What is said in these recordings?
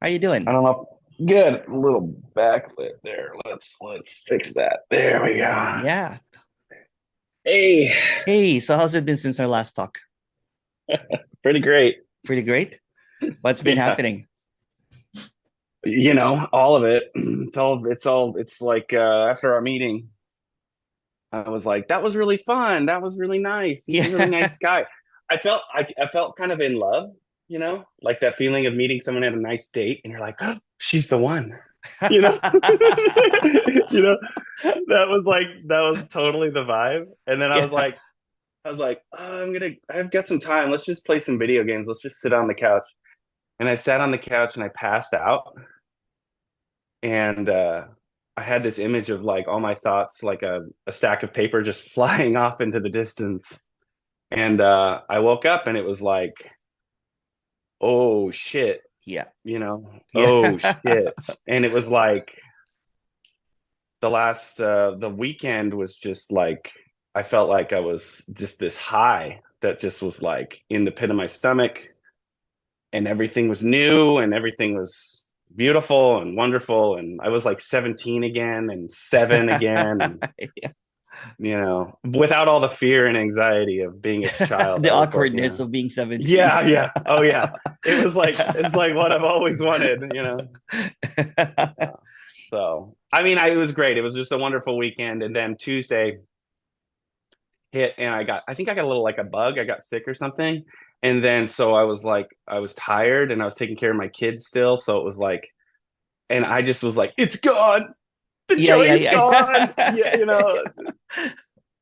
How you I doing? don't know. Good. A little backlit there. Let's fix that. There we go. Yeah. Hey, Hey, so how's it been since our last talk? pretty great. Pretty great. What's been Yeah. happening? All of it. It's like after our meeting, I was like, that was really fun. That was really nice. He's a really Yeah. nice guy. I felt kind of in love, like that feeling of meeting someone at a nice date and you're like, oh, she's the one. You know? You know, that was totally the vibe. And then Yeah. I was like, oh, I've got some time. Let's just play some video games. Let's just sit on the couch. And I sat on the couch and I passed out. And I had this image of like all my thoughts, like a stack of paper just flying off into the distance. And I woke up and it was like, oh shit, Yeah. oh Yeah. shit. And it was like the weekend was just like, I felt like I was just this high that just was like in the pit of my stomach and everything was new and everything was beautiful and wonderful and I was like 17 again and 7 again and Yeah. without all the fear and anxiety of being a child. The I was like, awkwardness of being 17. yeah, yeah, oh yeah, it's like what I've always wanted. So I mean, it was great. It was just a wonderful weekend. And then Tuesday hit and I think I got a little like a bug. I got sick or something. And then so I was like, I was tired and I was taking care of my kids still. So it was like, and I just was like, it's gone. The Yeah, joy yeah, is gone. yeah. Yeah,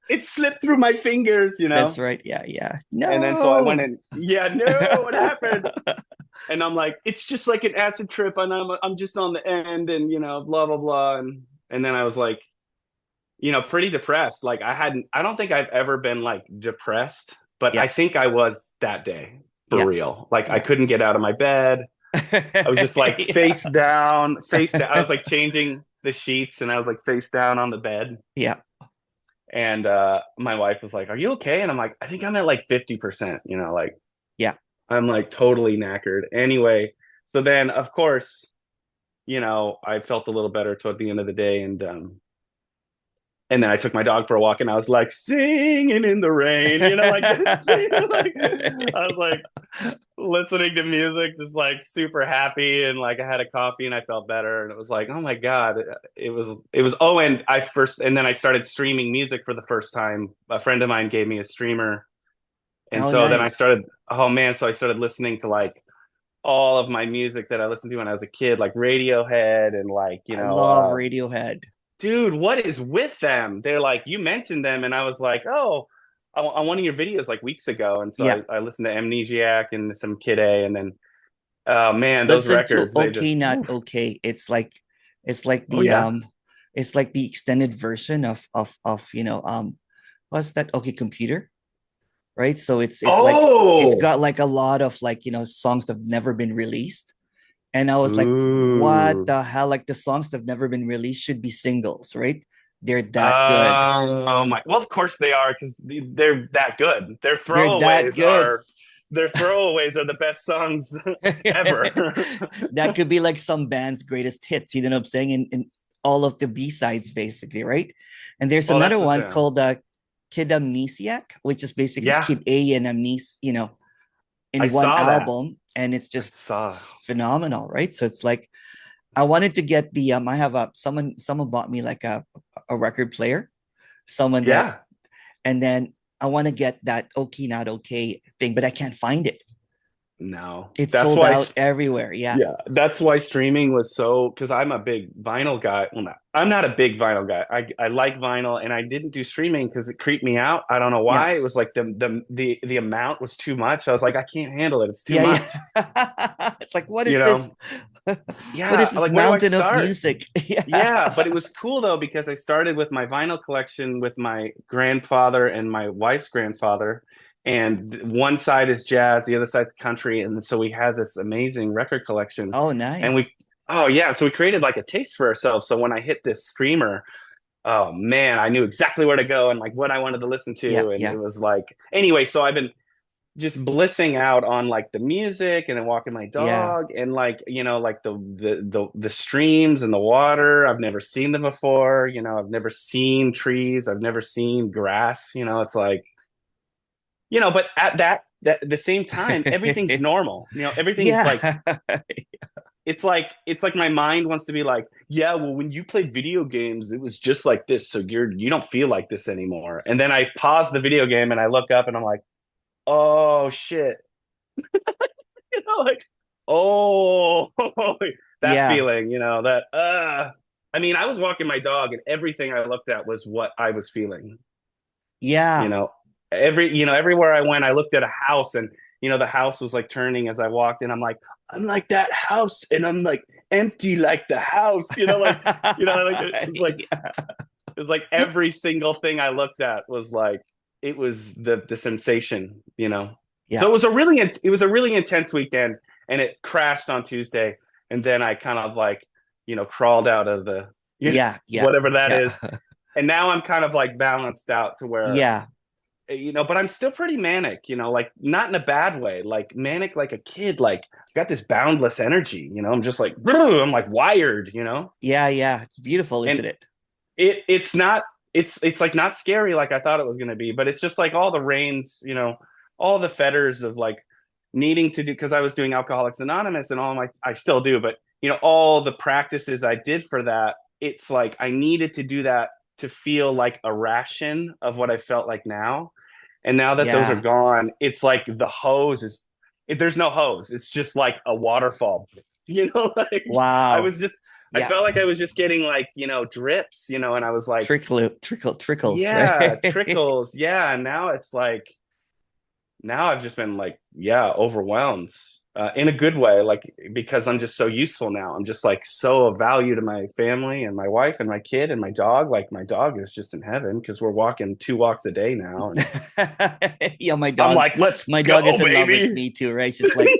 it slipped through my fingers. That's right. Yeah, yeah. And then so I went No. and yeah, no, what happened? And I'm like, it's just like an acid trip, and I'm just on the end, and blah blah blah, and then I was like, pretty depressed. Like I don't think I've ever been like depressed, but I Yeah, think I was that day for yeah, real. Like I yeah. couldn't get out of my bed. I was just like face Yeah. down, face down. I was like changing the sheets, and I was like face down on the bed. Yeah. And my wife was like, "Are you okay?" And I'm like, "I think I'm at like 50%. Like Yeah. I'm like totally knackered." Anyway, so then of course, I felt a little better toward the end of the day, and then I took my dog for a walk, and I was like singing in the rain, like like I was like listening to music, just like super happy, and like I had a coffee, and I felt better, and it was like, oh my god, it was. Oh, and then I started streaming music for the first time. A friend of mine gave me a streamer, and Oh, so then I nice. started. Oh man, so I started listening to like all of my music that I listened to when I was a kid, like Radiohead and like, I love Radiohead. dude, what is with them? They're like, you mentioned them, and I was like, oh, on one of your videos like weeks ago, and so Yeah. I listened to Amnesiac and some Kid A, and then, oh man, those Listen to records, they Okay, just, Not oof. Okay. It's like Oh the yeah, it's like the extended version of what's that? Okay, Computer, right? So it's like it's oh, got like a lot of songs that have never been released. And I was like, what ooh, the hell? Like the songs that have never been released should be singles, right? They're that good. oh my, well, of course they are because they're that good. They're that good. Their throwaways are the best songs ever. That could be like some band's greatest hits, you know what I'm saying? In all of the B-sides, basically, right? And there's Well, another that's the one sound. called Kid Amnesiac, which is basically Yeah, Kid A and Amnesia, I in one saw that. album, and it's I just saw. it's phenomenal, right? So it's like I wanted to get the I have a someone bought me like a record player, someone that Yeah. and then I want to get that Okay Not Okay thing, but I can't find it. No. It's That's sold why out everywhere. Yeah. yeah, that's why streaming was so because I'm a big vinyl guy. Well, I'm not a big vinyl guy. I like vinyl and I didn't do streaming because it creeped me out. I don't know Yeah. why. It was like the amount was too much. I was like, I can't handle it. It's too Yeah, much. yeah. It's like, what is You this? know? What is Yeah, this like where do I mountain of start? music? Yeah, Yeah. but it was cool though because I started with my vinyl collection with my grandfather and my wife's grandfather, and one side is jazz, the other side's country, and so we had this amazing record collection, Oh, and nice. we, oh yeah, so we created like a taste for ourselves. So when I hit this streamer, oh man, I knew exactly where to go and like what I wanted to listen Yeah, to, and it yeah. was like anyway. So I've been just blissing out on like the music and then walking my Yeah. dog and like like the streams and the water. I've never seen them before. I've never seen trees. I've never seen grass. It's like but at that the same time, everything's normal. Everything's like Yeah. it's like my mind wants to be like, yeah, well, when you played video games, it was just like this, so you don't feel like this anymore. And then I pause the video game and I look up and I'm like, oh shit, like, oh, that Yeah. feeling, that I mean, I was walking my dog and everything I looked at was what I was feeling. you Yeah. know everywhere I went, I looked at a house, and the house was like turning as I walked in. I'm like that house, and I'm like empty like the house, like it was like every single thing I looked at was like, it was the sensation. So Yeah. it was a really intense weekend, and it crashed on Tuesday, and then I kind of like crawled out of the Yeah. Yeah. whatever that Yeah. is, and now I'm kind of like balanced out to where Yeah. but I'm still pretty manic, like not in a bad way, like manic like a kid, like I've got this boundless energy, I'm just like I'm like wired. Yeah. Yeah. It's beautiful, And isn't it? it's not it's like not scary like I thought it was going to be, but it's just like all the reins, all the fetters of like needing to do, because I was doing Alcoholics Anonymous and all my, I still do, but all the practices I did for that, it's like I needed to do that to feel like a ration of what I felt like now. And now that those are Yeah. gone, it's like the hose is, there's no hose. It's just like a waterfall. Like I Wow. was just, I Yeah. felt like I was just getting like, drips, and I was like, Trickles, yeah, right? trickles. Yeah. And now it's like, now I've just been like, yeah, overwhelmed in a good way, like because I'm just so useful now. I'm just like so of value to my family and my wife and my kid and my dog. Like my dog is just in heaven because we're walking 2 walks a day now, and Yeah, I'm like, let's my dog go, is in love with baby. me too, right? She's like,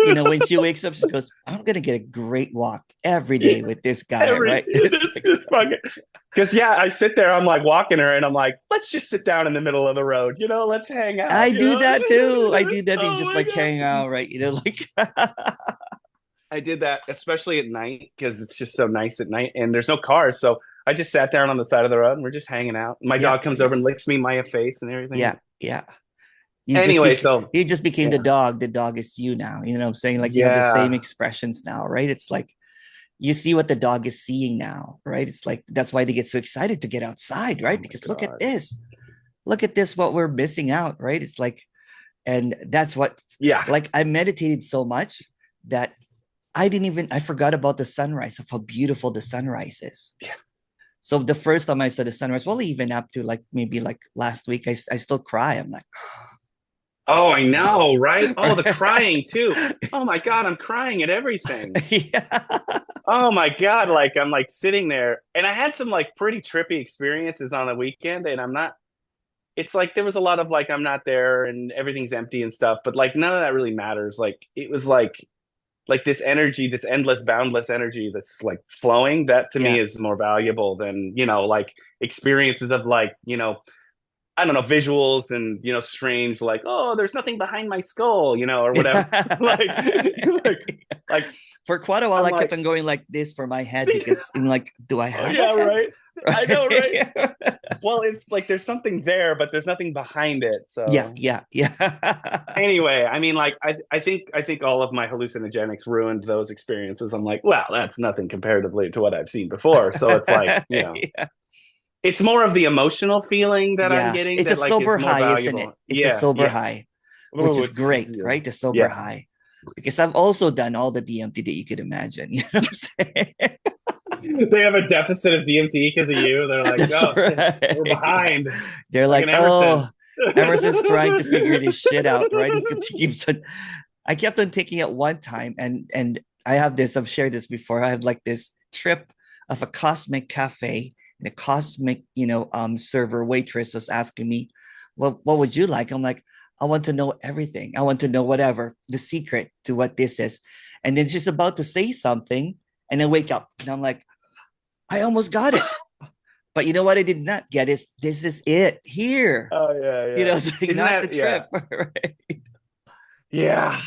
when she wakes up, she goes, I'm gonna get a great walk every day with this guy, right? It's It's like, just fucking, because yeah, I sit there, I'm like walking her, and I'm like, let's just sit down in the middle of the road, let's hang out, I do that too. I do that. You Oh just my like god. hang out, right? Like I did that especially at night because it's just so nice at night and there's no cars. So I just sat down on the side of the road and we're just hanging out. My yeah, dog comes yeah, over and licks me my face and everything. yeah, yeah. Anyway, so You just became the yeah. dog. The dog is you now. You know what I'm saying? Like you have the same Yeah. expressions now, right? It's like you see what the dog is seeing now, right? It's like that's why they get so excited to get outside, Oh right? my Because God. look at this, what we're missing out, right? It's like, and that's what, Yeah. like, I meditated so much that I forgot about the sunrise, of how beautiful the sunrise is. Yeah. So the first time I saw the sunrise, well, even up to like maybe like last week, I still cry. I'm like, Oh, I know, right? Oh, the crying too. Oh my God, I'm crying at everything. yeah, Oh my God, like I'm like sitting there and I had some like pretty trippy experiences on the weekend, and I'm not, it's like there was a lot of like I'm not there and everything's empty and stuff, but like none of that really matters. Like it was like this energy, this endless, boundless energy that's like flowing. That to me yeah. is more valuable than, like experiences of like, I don't know, visuals and, strange, like, oh, there's nothing behind my skull, or whatever. like, like, For quite a while, I'm I kept like, on going like this for my head because I'm like, do I oh have a yeah, head? right. I know, right? Right? Well, it's like there's something there, but there's nothing behind it. Yeah, So yeah, yeah. anyway, I mean, like, I think all of my hallucinogenics ruined those experiences. I'm like, well, that's nothing comparatively to what I've seen before. So it's like, Yeah. it's more of the emotional feeling that I'm Yeah. getting It's a that like is sober more high, isn't it? valuable. It's a Yeah, sober yeah. high, which Oh, is it's great, yeah, right? The sober yeah. high. Because I've also done all the DMT that you could imagine. You know what I'm saying? They have a deficit of DMT because of you. They're like, That's oh shit, we're right. Yeah. behind, They're like like, an oh, Emerson. Emerson's trying to figure this shit out, right? He keeps on. I kept on taking it one time, and I have this. I've shared this before. I had like this trip of a cosmic cafe, and a cosmic, server waitress was asking me, "Well, what would you like?" I'm like, "I want to know everything. I want to know whatever the secret to what this is." And then she's about to say something, and I wake up, and I'm like, "I almost got it." But you know what I did not get is this is it here. Oh yeah, yeah. It's like Isn't not the that yeah? trip, right? Yeah.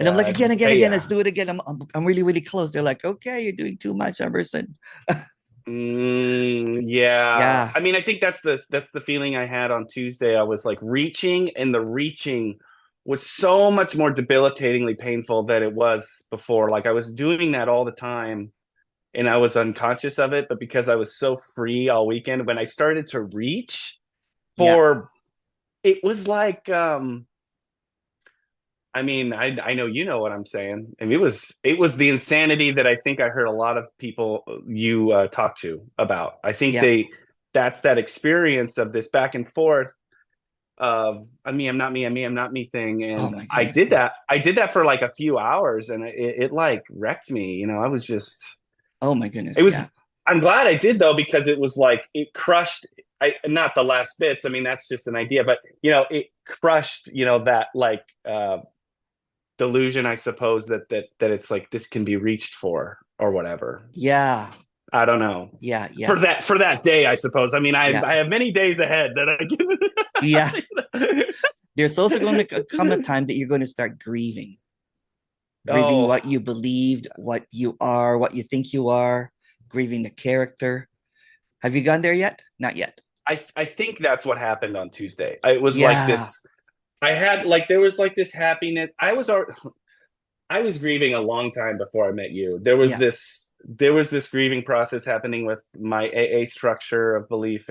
And I'm like, Yeah. again, It's, again, again, let's yeah. do it again. I'm really, really close. They're like, okay, you're doing too much, Emerson. Yeah. Yeah, I mean, I think that's the feeling I had on Tuesday. I was like reaching, and the reaching was so much more debilitatingly painful than it was before. Like I was doing that all the time and I was unconscious of it, but because I was so free all weekend, when I started to reach yeah, for it was like I mean, I know you know what I'm saying. I mean, it was the insanity that I think I heard a lot of people you talk to about. I think yeah. that's that experience of this back and forth of I mean, I'm not me, I'm me, I'm not me thing. Oh And my I goodness, did yeah. that. I did that for like a few hours, and it like wrecked me. You know, I was just Oh my it goodness, was. yeah. I'm glad I did though because it was like it crushed. I not the last bits. I mean, that's just an idea, but it crushed. That like delusion, I suppose that it's like this can be reached for or whatever. Yeah, I don't know. yeah, For yeah, that day, I suppose. I mean, yeah, I have many days ahead that yeah. I There's also going to come a give. time that you're going to start grieving, grieving Oh, what you believed, what you are, what you think you are, grieving the character. Have you gone there yet? Not yet. I think that's what happened on Tuesday. It was like Yeah, this. I had like there was like this happiness. I was grieving a long time before I met you. yeah, There was this grieving process happening with my AA structure of belief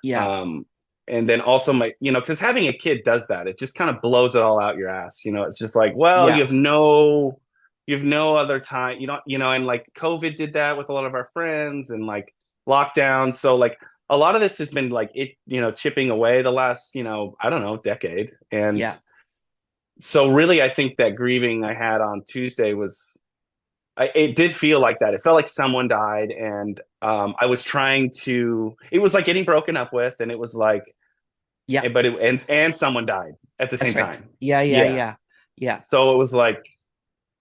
yeah, um and then also my because having a kid does that. It just kind of blows it all out your ass. It's just like, well, yeah, you have no other time. And like COVID did that with a lot of our friends and like lockdown. So like a lot of this has been like chipping away the last, I don't know, decade. And yeah, so really I think that grieving I had on Tuesday was it did feel like that. It felt like someone died, and I was trying to. It was like getting broken up with, and it was like, yeah. and someone died at the That's same right. time. Yeah, yeah, Yeah, yeah, yeah, so it was like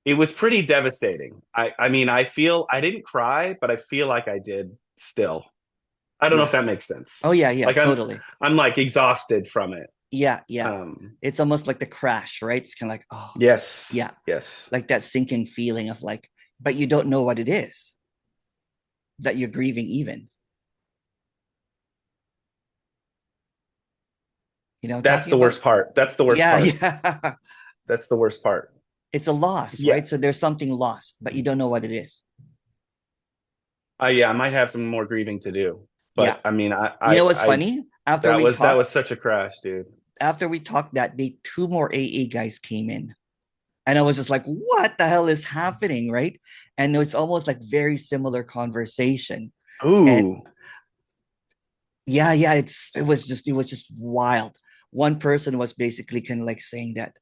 it was pretty devastating. I mean, I feel I didn't cry, but I feel like I did still. I don't know if yeah. that makes sense. Oh, yeah, yeah, Like totally. I'm like exhausted from it. Yeah, yeah. Um, It's almost like the crash, right? It's kind of like, oh, yes, yeah, yes, like that sinking feeling of like, but you don't know what it is that you're grieving, even. that's Talking the about, worst part. That's the worst yeah, part. yeah. That's the worst part. It's a loss, Yeah. right? So there's something lost, but you don't know what it is. Yeah, I might have some more grieving to do, Yeah. but I mean, You know what's funny? that was such a crash, dude. After we talked that day, two more AA guys came in. And I was just like, what the hell is happening? Right. And it's almost like very similar conversation. And Ooh, yeah, yeah, it was just wild. One person was basically kind of like saying that,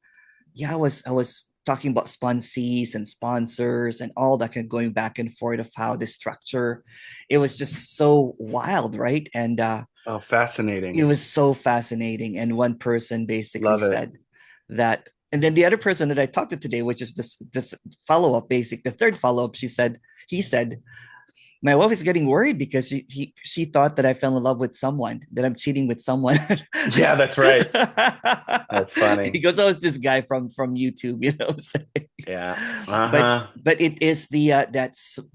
yeah, I was talking about sponsees and sponsors and all that kind of going back and forth of how the structure, it was just so wild, right? And oh, it fascinating. was so fascinating. And one person basically Love it. said that, and then the other person that I talked to today, which is this follow-up, the third follow-up, he said, my wife is getting worried because she thought that I fell in love with someone, that I'm cheating with someone. Yeah, that's right. That's He funny. goes, "Oh, it's this guy from YouTube," Yeah. but Uh-huh. it is the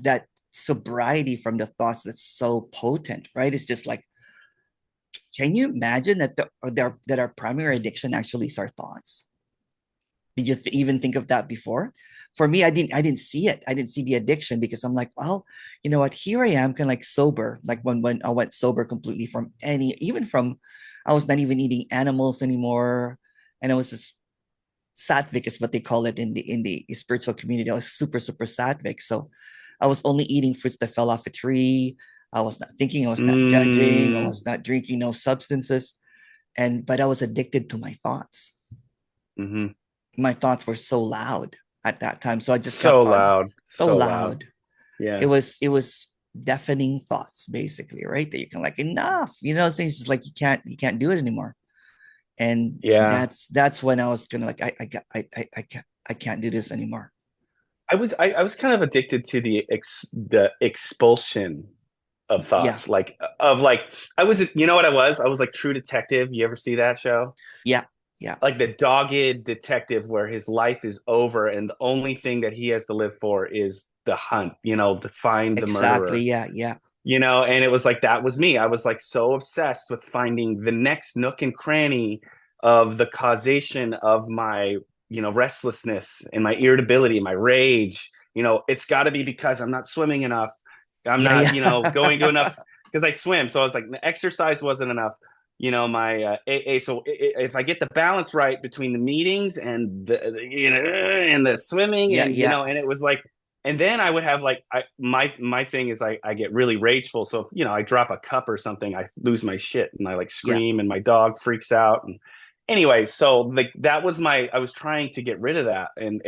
that sobriety from the thoughts that's so potent, right? It's just like, can you imagine that our primary addiction actually is our thoughts? Did you even think of that before? For me, I didn't see it. I didn't see the addiction because I'm like, well, you know what? Here I am, kind of like sober. Like when I went sober completely from even from, I was not even eating animals anymore, and I was just sattvic is what they call it in the spiritual community. I was super super sattvic, so I was only eating fruits that fell off a tree. I was not thinking. I was not judging. I Mm, was not drinking no substances, and but I was addicted to my thoughts. hmm. My thoughts were so loud at that time, so I just So kept on, loud. so So loud. loud. it Yeah. was it was deafening thoughts, basically, right? That you can like, enough, things just like you can't do it anymore. And Yeah. that's when I was gonna like, I can't do this anymore. I was kind of addicted to the expulsion of Yeah, thoughts. Like I was, you know what I was? I was like True Detective. You ever see that show? yeah, Yeah. like the dogged detective where his life is over and the only thing that he has to live for is the hunt, to find the Exactly. murderer. Yeah. Yeah. And it was like that was me. I was like so obsessed with finding the next nook and cranny of the causation of my, restlessness and my irritability, my rage. It's got to be because I'm not swimming enough. I'm Yeah. not, going to Yeah. enough because I swim. So I was like, exercise wasn't enough. My AA. So if I get the balance right between the meetings and and the swimming Yeah. and Yeah. and it was like, and then I would have like my thing is I get really rageful. So if I drop a cup or something, I lose my shit and I like Yeah. scream and my dog freaks out. And anyway, so like that was I was trying to get rid of that. And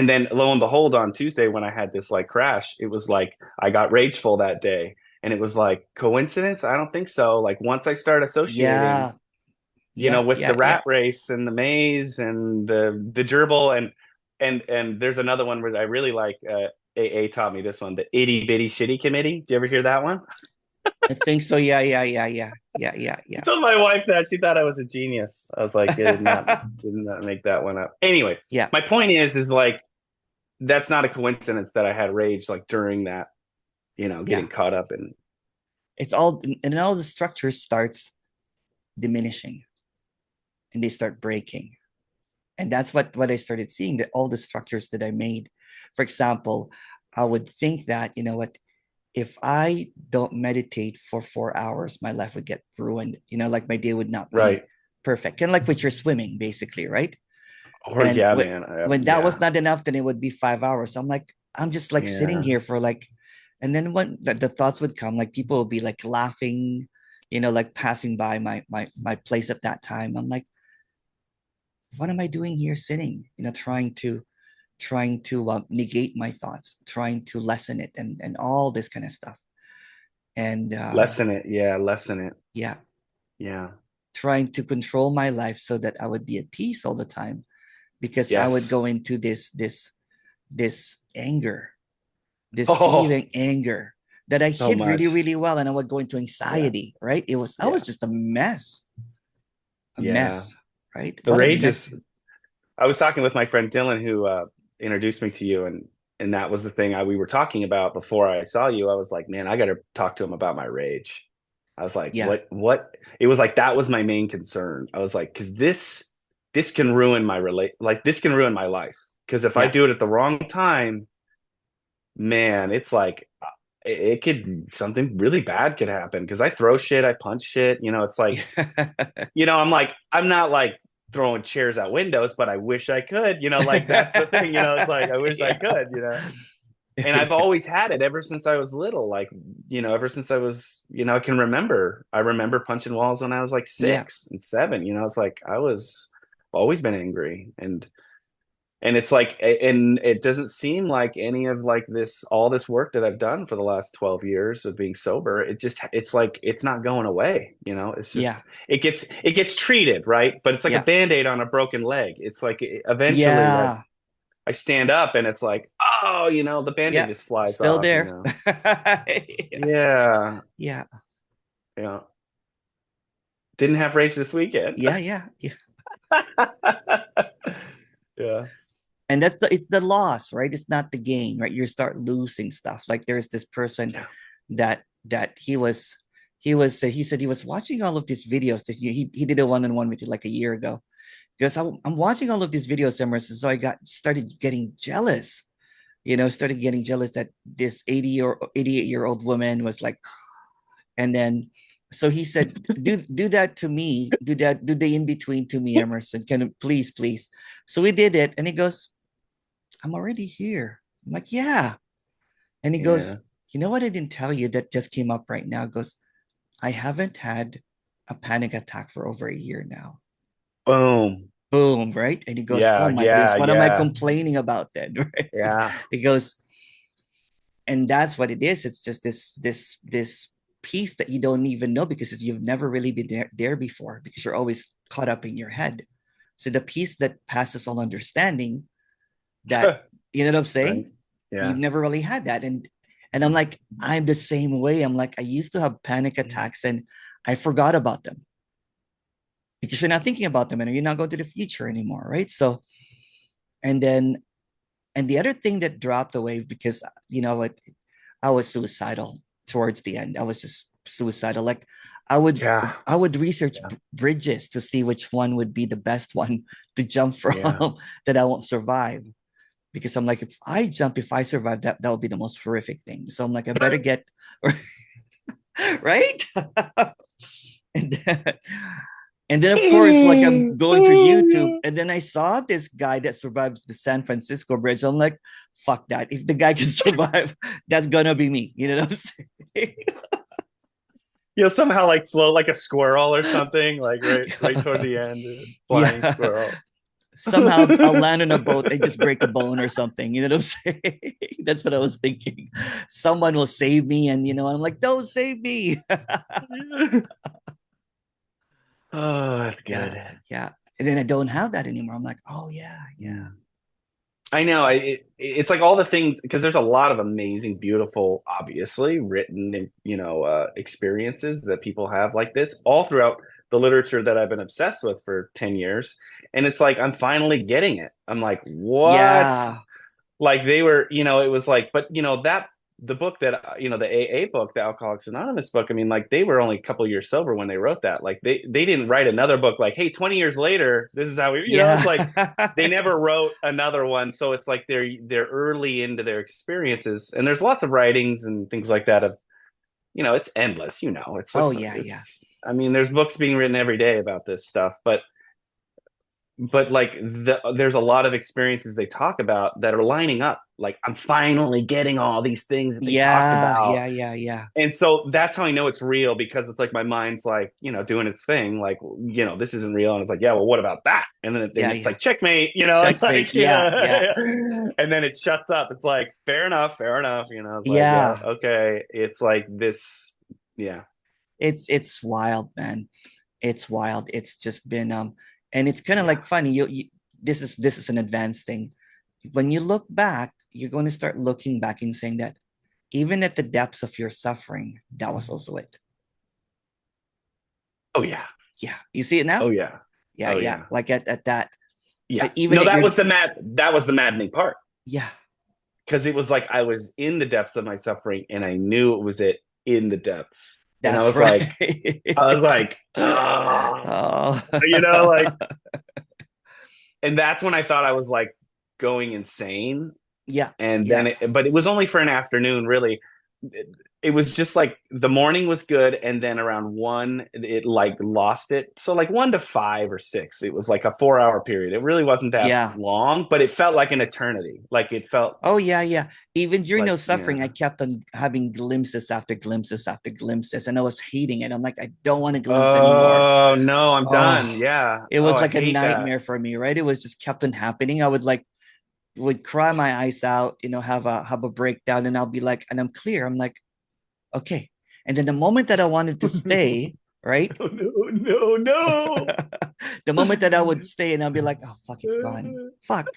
then lo and behold, on Tuesday when I had this like crash, it was like I got rageful that day. And it was like coincidence? I don't think so. Like once I start associating, Yeah. Yeah. with Yeah. the Yeah. rat race and the maze and the gerbil and there's another one where I really like. AA taught me this one, the itty bitty shitty committee. Do you ever hear that one? I think so. Yeah. Yeah. Yeah. Yeah. Yeah. Yeah. I Yeah. told my wife that she thought I was a genius. I was like, did not make that one up. Anyway, Yeah. my point is like that's not a coincidence that I had rage like during that, Yeah. getting caught up in. It's all, and all the structure starts diminishing and they start breaking. And that's what I started seeing, that all the structures that I made. For example, I would think that, you know what, if I don't meditate for 4 hours, my life would get ruined. Like my day would not be Right. perfect. Kind of like with your swimming, basically, right? Or And yeah, man. when that was Yeah. not enough, then it would be 5 hours. I'm like, I'm just like sitting Yeah. here for like, and then when the thoughts would come, like people would be like laughing, like passing by my place at that time. I'm like, what am I doing here sitting? Trying to negate my thoughts, trying to lessen it, and all this kind of stuff. And Lessen it. Yeah. Lessen it. yeah, Yeah. trying to control my life so that I would be at peace all the time, because I would Yes. go into this anger, this Oh, seething anger that I so hid really, much. really well, and I would go into Yeah. anxiety. Right? I was Yeah. just a Yeah. mess. Right? The What a rage mess. is, I was talking with my friend Dylan who introduced me to you and that was the thing we were talking about before I saw you. I was like, man, I got to talk to him about my rage. I was like, Yeah, what? It was like that was my main concern. I was like, because this can ruin this can ruin my life. Because if I yeah. do it at the wrong time, man, it's like it could something really bad could happen. Because I throw shit, I punch shit. It's like I'm like, I'm not like throwing chairs out windows, but I wish I could, like that's the thing, it's like, I wish I Yeah. could. And I've always had it ever since I was little, like, ever since I was, I can remember, I remember punching walls when I was like Yeah, 6 and 7, it's like, I was always been angry and it's like, and it doesn't seem like any of like all this work that I've done for the last 12 years of being sober, it's like, it's not going away. It's just, yeah, it gets treated, right? But it's like a yeah, Band-Aid on a broken leg. It's like eventually yeah, I stand up and it's like, oh, the Band-Aid yeah. just flies Still off, there. Yeah, Yeah. yeah, Yeah. Didn't have rage this weekend. yeah, yeah, yeah. Yeah. And it's the loss, right? It's not the gain, right? You start losing stuff. Like there's this person Yeah. that he said he was watching all of these videos. He did a one-on-one with you like a year ago, because I'm watching all of these videos, Emerson. So I got started getting jealous. Started getting jealous that this 80 or 88-year-old woman was like, and then so he said, do that to me, do the in between to me, Emerson. Can you please, please? So we did it, and he goes, I'm already here. I'm like, yeah. And he goes, Yeah. you know what I didn't tell you that just came up right now? He goes, I haven't had a panic attack for over a year now. Boom. Boom, right? And he goes, oh Yeah. my goodness, Yeah. what am I Yeah. complaining about then? Right? Yeah. He goes, and that's what it is. It's just this piece that you don't even know, because you've never really been there before, because you're always caught up in your head. So the piece that passes all understanding, that, you know what I'm Right. saying? You've Yeah. never really had that. And I'm like, I'm the same way. I'm like, I used to have panic attacks and I forgot about them. because you're not thinking about them and you're not going to the future anymore, right? So, and then, and the other thing that dropped away, because you know what, I was suicidal towards the end. I was just suicidal. Like I would Yeah. I would research Yeah. bridges to see which one would be the best one to jump from Yeah. that I won't survive. Because I'm like, if I jump, if I survive, that would be the most horrific thing. So I'm like, I better get right. and then, and then of course, like I'm going through YouTube, and then I saw this guy that survives the San Francisco Bridge. I'm like, fuck that. If the guy can survive, that's gonna be me. You know what I'm saying? You'll somehow like float like a squirrel or something, like right toward the end, flying Yeah. squirrel. Somehow I'll land on a boat and just break a bone or something. You know what I'm saying? That's what I was thinking. Someone will save me, and I'm like, don't save me. Oh, that's Yeah, good. yeah. And then I don't have that anymore. I'm like, oh yeah, yeah. Mm. I know. It's like all the things because there's a lot of amazing, beautiful, obviously written, experiences that people have like this all throughout the literature that I've been obsessed with for 10 years. And it's like I'm finally getting it. I'm like, what? Yeah. Like they were, it was like, but that the book that the AA book, the Alcoholics Anonymous book. I mean, like they were only a couple years sober when they wrote that. Like they didn't write another book like, hey, 20 years later, this is how we, it's like Yeah. they never wrote another one. So it's like they're early into their experiences, and there's lots of writings and things like that of it's endless. It's Oh yeah, yeah. it's. I mean, there's books being written every day about this stuff, but like there's a lot of experiences they talk about that are lining up. Like I'm finally getting all these things that they talked Yeah, about, yeah, yeah, yeah. and so that's how I know it's real because it's like my mind's like doing its thing. Like this isn't real, and it's like yeah, well, what about that? And then Yeah, it's yeah. like checkmate. It's Checkmate. like Yeah, yeah. and then it shuts up. It's like fair enough, fair enough. It's like yeah, Yeah. okay. It's like this, yeah, It's wild, man. It's wild. It's just been and it's kind of yeah. like funny. This is an advanced thing. When you look back, you're going to start looking back and saying that even at the depths of your suffering, that was also it. Oh yeah, Yeah. You see it oh now? yeah, Yeah, oh yeah. yeah. Like at that, Yeah. even No, at your, that was the maddening part yeah, because it was like I was in the depths of my suffering and I knew it was it in the depths. And that's right. I was like, oh, Oh, like, and that's when I thought I was like going insane. yeah, And yeah. then, but it was only for an afternoon, really. It was just like the morning was good, and then around 1, it like lost it. So like 1 to 5 or 6, it was like a 4 hour period. It really wasn't that Yeah. long, but it felt like an eternity. Like it felt Oh yeah, yeah. Even during like those suffering, I yeah. kept on having glimpses after glimpses after glimpses, and I was hating it. I'm like, I don't want to glimpse anymore. Oh no, I'm done. Oh, Yeah. it Oh, was I like a hate that. nightmare for me, right? It was just kept on happening. I would cry my eyes out, have a breakdown, and I'll be like, and I'm clear. I'm like, okay. And then the moment that I wanted to stay, right? No, no, no, no. The moment that I would stay and I'll be like, oh fuck, it's gone. Fuck.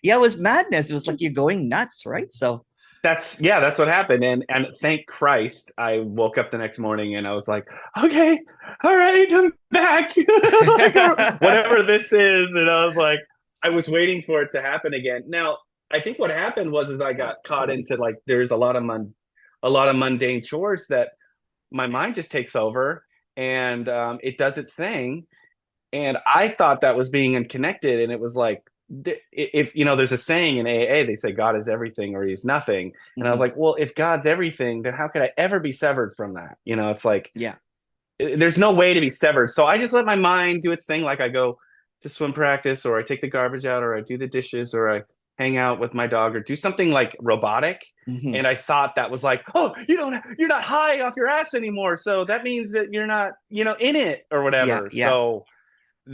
Yeah, it was madness. It was like you're going nuts, right? So That's what happened. And thank Christ, I woke up the next morning and I was like, okay, all right, I'm back. Like, whatever this is. And I was like, I was waiting for it to happen again. Now, I think what happened was I got caught into like there's a lot of mundane chores that my mind just takes over and it does its thing. And I thought that was being unconnected. And it was like, if there's a saying in AA, they say God is everything or he's nothing. And I was mhm. like, well, if God's everything, then how could I ever be severed from that? It's like, Yeah. there's no way to be severed. So I just let my mind do its thing. Like I go to swim practice or I take the garbage out or I do the dishes or I hang out with my dog or do something like robotic. Mhm. And I thought that was like, oh, you're not high off your ass anymore. So that means that you're not, in it or Yeah, whatever. yeah, So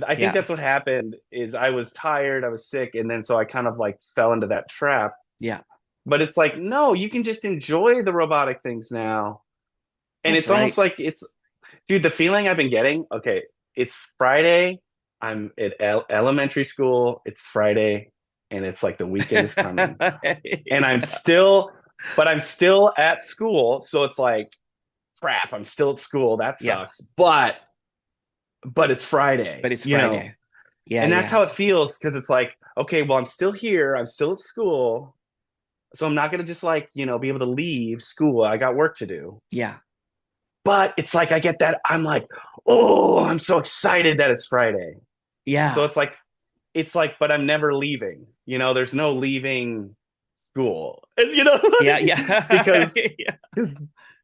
I think yeah, that's what happened is I was tired, I was sick, and then so I kind of like fell into that trap. yeah. But it's like, no, you can just enjoy the robotic things now. And That's it's almost right. like dude, the feeling I've been getting, okay, it's Friday, I'm at elementary school, it's Friday, and it's like the weekend is coming. And I'm still at school. So it's like, crap, I'm still at school. That Yeah. sucks. But but it's Friday, but it's you know. Friday. Yeah, And that's yeah, how it feels because it's like, okay, well, I'm still here, I'm still at school, so I'm not gonna just like, be able to leave school. I got work to do. yeah, But it's like I get that I'm like, oh, I'm so excited that it's Friday. So yeah, it's like, but I'm never leaving. There's no leaving school. You know, yeah, yeah. because because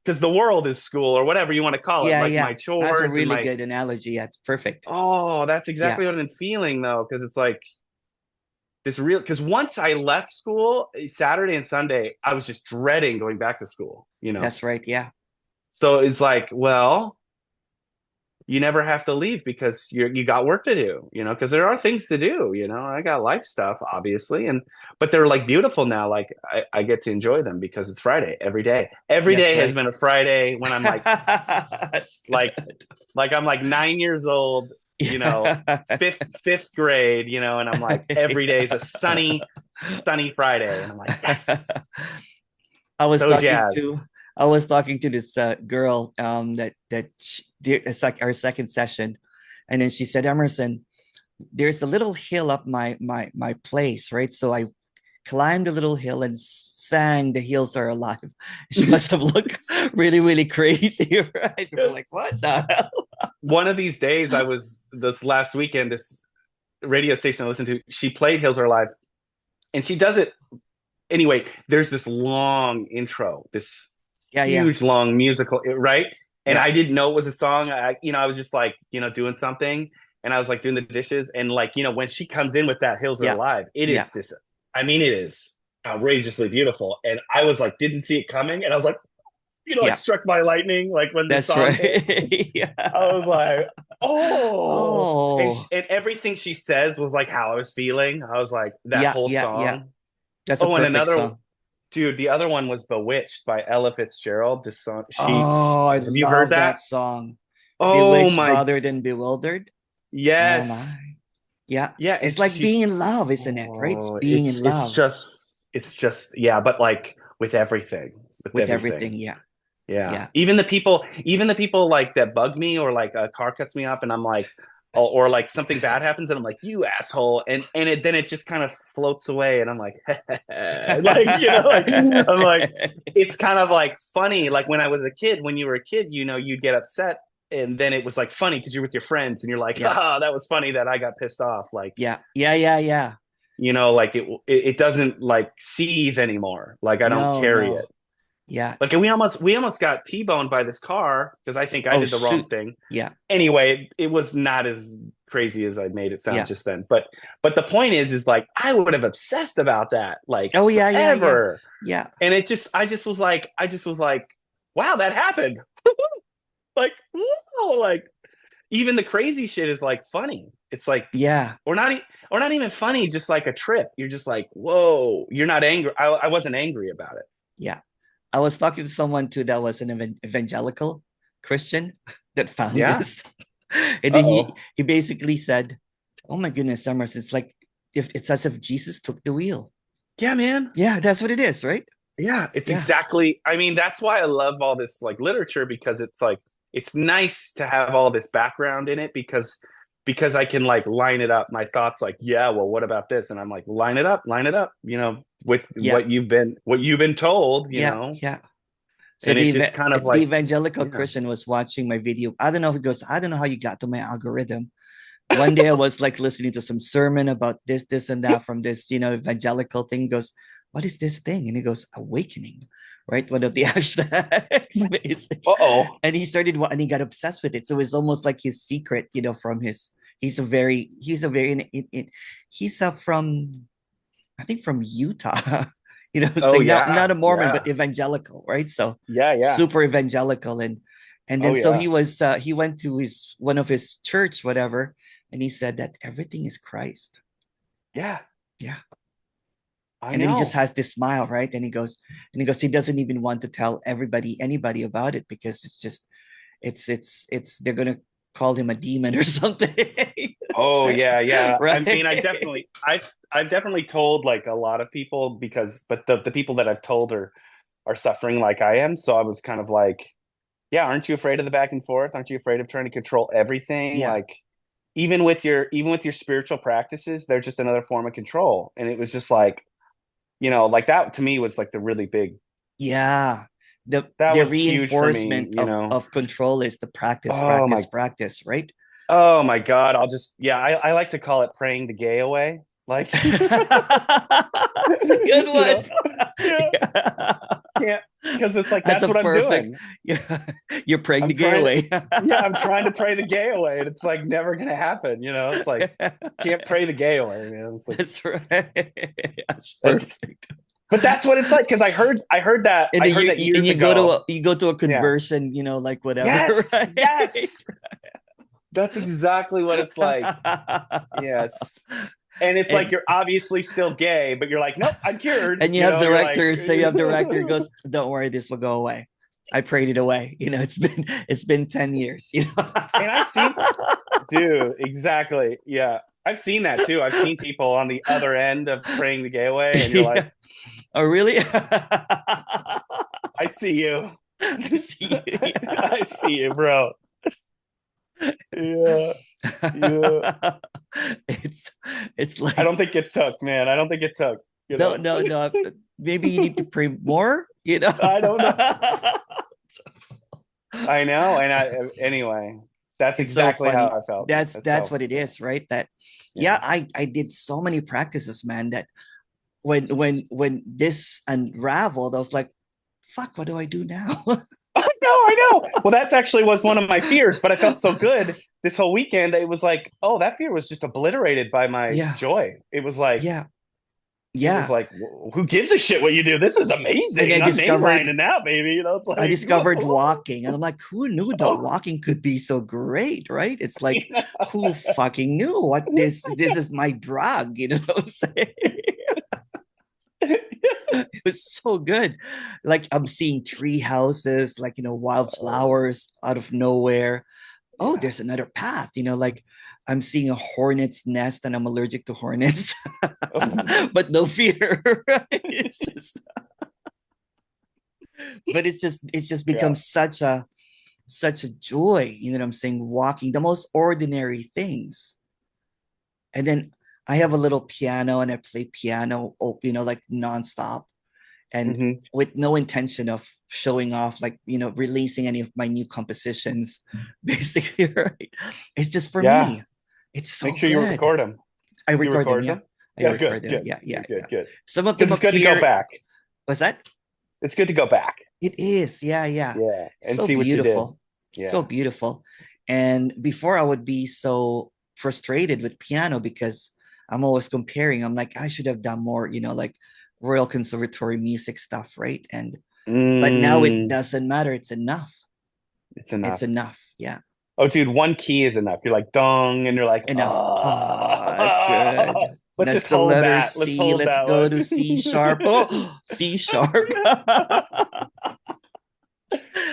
because the world is school or whatever you want to call it. Yeah, Like my yeah. That's a chores and really my good analogy. That's perfect. that's Yeah, exactly what I'm feeling though. Because it's like this real. Because once I left school, Saturday and Sunday, I was just dreading going back to school. that's right. Yeah. So it's like, well, you never have to leave because you got work to do, because there are things to do. I got life stuff, obviously, but they're like beautiful now. Like I get to enjoy them because it's Friday every day. Every That's day has right. been a Friday when I'm That's like good. like I'm like 9 years old, Yeah. fifth grade, and I'm like every day is a sunny Friday, and I'm like yes, I was so talking jazzed. to I was talking to this girl it's like our second session, and then she said, Emerson, there's a little hill up my place, right? So I climbed a little hill and sang "The Hills Are Alive." She must have looked really, really crazy, right? We're like, what the hell? One of these days, I was this last weekend. This radio station I listened to, she played "Hills Are Alive," and she does it anyway. There's this long intro, this Yeah, yeah, huge long musical, right? And yeah, I didn't know it was a song. I was just like, doing something, and I was like doing the dishes, and like, when she comes in with that "Hills Are yeah, Alive," it is yeah, this. I mean, it is outrageously beautiful, and I was like, didn't see it coming, and I was like, like yeah. struck by lightning, like when the That's song hit. right. I was Yeah. like, oh, and Oh, and everything she says was like how I was feeling. I was like that yeah, whole yeah, yeah. song. That's a Oh, and perfect another song. dude, the other one was "Bewitched" by Ella Fitzgerald. This song, Oh, I have you heard love that that? song. Oh Bewitched, my, bothered, and bewildered. Oh my. yes, Yeah. yeah, It's and like she's being in love, isn't it? Right? It's oh, being in love it's just yeah, but like with with everything. everything. Yeah. Yeah. Yeah. Even the people like that bug me or like a car cuts me up and I'm like, or like something bad happens and I'm like, you asshole. And then it just kind of floats away and I'm like, like, like I'm like, it's kind of like funny. Like when I was a kid, when you were a kid, you'd get upset and then it was like funny because you're with your friends and you're like, Yeah. ah, that was funny that I got pissed off. Like, Yeah. Yeah. Yeah. Yeah. like it doesn't like seethe anymore. Like I don't No, carry it. no. Yeah. Like and we almost got T-boned by this car because I think I Oh did the wrong shoot. thing. Yeah. Anyway, it was not as crazy as I made it sound Yeah. just then. But the point is like I would have obsessed about that like Oh yeah, yeah, yeah. forever. Yeah. And I just was like, wow, that happened. Like, wow, like even the crazy shit is like funny. It's like Yeah. or not even funny, just like a trip. You're just like, whoa, you're not angry. I wasn't angry about it. Yeah. I was talking to someone too that was an evangelical Christian that found Yeah. this. And then he Uh-oh. he basically said, "Oh my goodness, Summers, it's like if it's as if Jesus took the wheel." Yeah, man. Yeah, that's what it is, right? Yeah, it's Yeah. exactly. I mean, that's why I love all this like literature because it's like it's nice to have all this background in it because I can like line it up my thoughts like, yeah, well, what about this? And I'm like, line it up, with Yeah. what you've been told, Yeah. Yeah. So and it just kind of the like, evangelical yeah. Christian was watching my video. I don't know. He goes, I don't know how you got to my algorithm. One day I was like listening to some sermon about this, and that from this, evangelical thing. He goes, what is this thing? And he goes, awakening, right? One of the hashtags, basically. Uh-oh. And he started, and he got obsessed with it. So it's almost like his secret, from his, he's from, I think from Utah, Oh saying not, yeah. not a Mormon, Yeah. but evangelical, right? So Yeah, yeah. super evangelical. And Oh then so yeah. he went to one of his church, whatever, and he said that everything is Christ. Yeah. Yeah. I And then he just know. has this smile, right? And he doesn't even want to tell anybody about it because it's just, they're gonna call him a demon or something. Oh yeah, yeah. I mean, I Right. definitely, I've definitely told like a lot of people but the people that I've told are suffering like I am. So I was kind of like, Yeah, aren't you afraid of the back and forth? Aren't you afraid of trying to control everything? Yeah. Like even with your spiritual practices, they're just another form of control. And it was just like, like that to me was like the really big, Yeah. that The was huge for me, reinforcement of control is the practice, Oh practice, my, practice, right? oh my God. Yeah, I like to call it praying the gay away. Like, It's a good you one. know, yeah, Yeah. can't, because it's like, That's that's a what I'm perfect. doing. Yeah. You're praying I'm the gay trying to, away. yeah, I'm trying to pray the gay away. And it's like never going to happen. It's like, can't pray the gay away, man. It's like, That's right. That's that's, perfect. but that's what it's like. Cause And I then heard that and years you go to ago. a Yeah. conversion, like whatever, Yes. right? Yes. That's exactly what it's like. Yes. And it's like and you're obviously still gay, but you're like, nope, I'm cured. and you have You're like, directors, so you have director goes, don't worry, this will go away. I prayed it away. It's been 10 years, and I've seen, dude, exactly. Yeah. I've seen that too. I've seen people on the other end of praying the gay away, and you're like, Yeah. Oh, really? I see you. I see. Yeah. I see you, bro. Yeah. Yeah. it's it's I like don't think it took, man. I don't think it took, you no, know. no, no. Maybe you need to pray more. I don't know. I know. Anyway, that's It's so exactly how funny. I felt. That's That's so, what it yeah. is, right? That yeah, Yeah. I did so many practices, man, that when this unraveled, I was like, fuck, what do I do now? I know. Well, that's actually was one of my fears, but I felt so good this whole weekend. It was like, oh, that fear was just obliterated by my Yeah, joy. yeah, It was yeah. like, who gives a shit what you do? This is And amazing. I'm mainlining now, baby. It's I like, discovered walking, and I'm like, who knew that walking could be so great, right? It's like, who fucking knew what this is my drug, you know what I'm saying? It was so good. Like I'm seeing tree houses, like wildflowers out of nowhere. Oh, yeah. there's another path, like I'm seeing a hornet's nest and I'm allergic to hornets, but no fear, right? It's just Yeah. become such a joy, you know what I'm saying? Walking the most ordinary things. And then I have a little piano and I play piano, like nonstop and Hmm. with no intention of showing off, like, releasing any of my new compositions, basically, right? It's just for Yeah. me. It's so Make sure you good. record them. I You record them, record yeah. them? I Yeah, record good, them. good, Yeah, yeah, good, yeah. good, good. Some of Because them it's good to go appear. back. What's that? It's good to go back. It is. Yeah, yeah. Yeah. And So see what you did. beautiful. So Yeah. beautiful. And before I would be so frustrated with piano because I'm always comparing. I'm like, I should have done more, like Royal Conservatory music stuff, right? But now it Mm, doesn't matter. It's enough. it's It's enough. enough. Yeah. Oh, dude, one key is enough. You're like dong, and you're like, Enough. Ah, it's good. let's That's just the hold letter that. Let's C. hold Let's that go one. to C sharp. Oh, C sharp.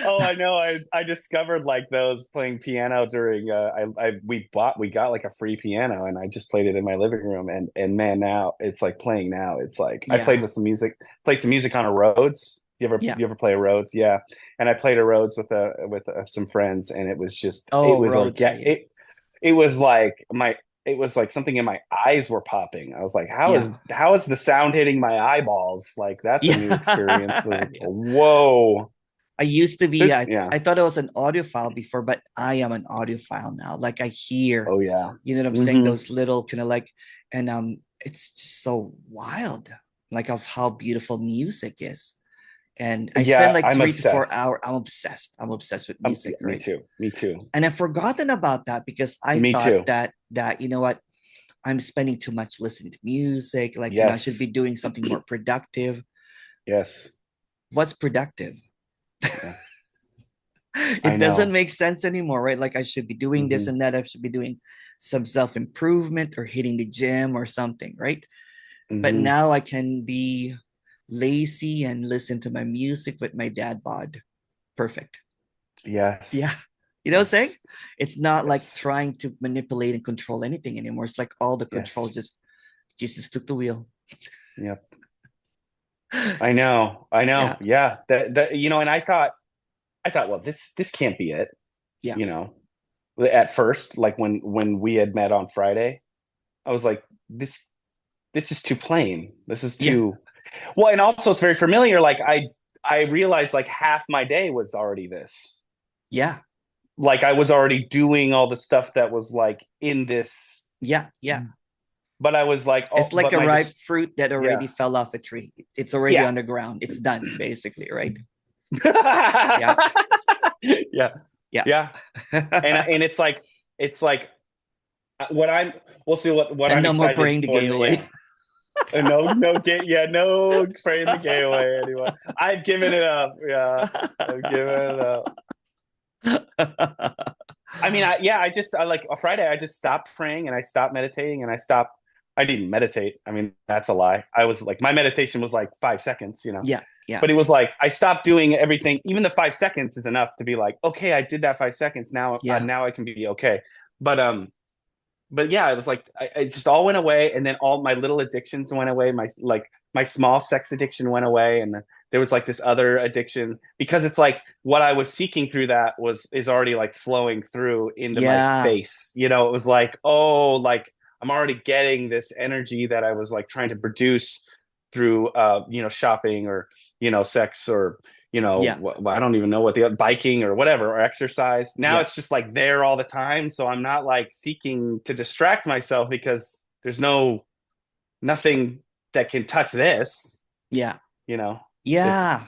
Oh, I know. I discovered like those playing piano during we got like a free piano and I just played it in my living room and man, now it's like playing now. It's like I Yeah. played some music on a Rhodes. Yeah. You ever play a Rhodes? Yeah. And I played a Rhodes with some friends and it Oh, was roads. Yeah. orga Yeah. it was like something in my eyes were popping. I was like, Yeah. how is the sound hitting my eyeballs? Like that's a new experience. Like, Yeah. whoa. I used to be, There's, I, yeah. I thought I was an audiophile before, but I am an audiophile now. Like I hear, Oh yeah. you know what I'm saying? Hmm. Those little kind of like, and it's just so wild, like of how beautiful music is. And I spend Yeah, like I'm 3 to 4 obsessed. hours. I'm obsessed. I'm obsessed with Yeah, music, me right? too. Me too. And I've forgotten about that because I Me thought too. that you know what, I'm spending too much listening to music. Like, I should be Yes. doing something more productive. Yes. What's productive? Yes. I It doesn't know. make sense anymore, right? Like I should be doing this Hmm. and that. I should be doing some self-improvement or hitting the gym or something, right? But Hmm. now I can be lazy and listen to my music with my dad bod. Perfect. Yeah. Yes. You know what I'm saying? Yes. It's not like Yes. trying to manipulate and control anything anymore. It's like all the control Yes. just Jesus took the wheel. Yep. I know. I know. Yeah. Yeah. And I I thought, well, this can't be it, Yeah. you know. At first, like when we had met on Friday, I was like, this is too plain. This is Yeah. too well, and also it's very familiar. Like I realized like half my day was already this. Yeah. Like I was already doing all the stuff that was like in this, Yeah. Yeah. but I was like, It's oh, like but a my ripe just fruit that yeah. already fell off a tree. It's already Yeah. on the ground. It's done, basically, right? Yeah. Yeah. Yeah. Yeah. And it's like what I'm we'll see what And I'm no more excited praying the for gay away. yeah. No gay yeah, no praying the gay away anyway. I've given it up. Yeah. I've given it up. I mean, I just I like on Friday I just stopped praying and I stopped meditating and I didn't meditate. I mean, that's a lie. I was like my meditation was like 5 seconds, you know. Yeah. Yeah. But it was like I stopped doing everything. Even the 5 seconds is enough to be like, okay, I did that 5 seconds. Yeah. Now I can be okay. But but yeah, it was like it just all went away, and then all my little addictions went away. My small sex addiction went away, and then there was like this other addiction because it's like what I was seeking through that was is already like flowing through into my Yeah. face. You know, it was like oh, like I'm already getting this energy that I was like trying to produce through shopping or sex or Yeah. I don't even know what the biking or whatever or exercise. Now Yeah. it's just like there all the time. So I'm not like seeking to distract myself because there's nothing that can touch this, Yeah. you know. It's Yeah.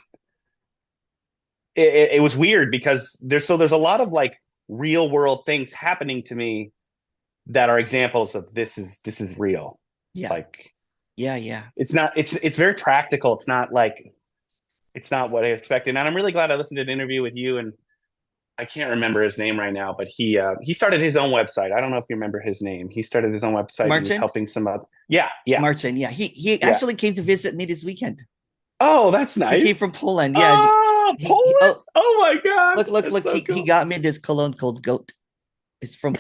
it was weird because there's a lot of like real world things happening to me that are examples of this is real. Yeah. Like Yeah. Yeah. it's not it's very practical. It's not like it's not what I expected. And I'm really glad I listened to an interview with you and I can't remember his name right now, but he started his own website. I don't know if you remember his name. He started his own website and he's Martin? helping some other. Yeah, yeah, Martin. Yeah. He yeah. actually came to visit me this weekend. Oh, that's He came nice. from Poland. Yeah. And Oh, Poland. oh, Oh my God, that's look. so He cool. got me this cologne called Goat. It's from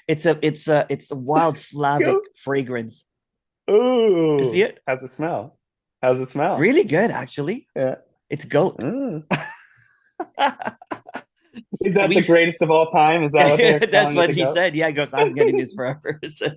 it's a wild Slavic Go. fragrance. You see Ooh, it? how's it smell? How's it smell? Really good, actually. Yeah. It's Goat. Mm. Is that the We greatest of all time? Is that what they're that's calling it what to he go? said. Yeah, he goes, I'm getting this forever. So,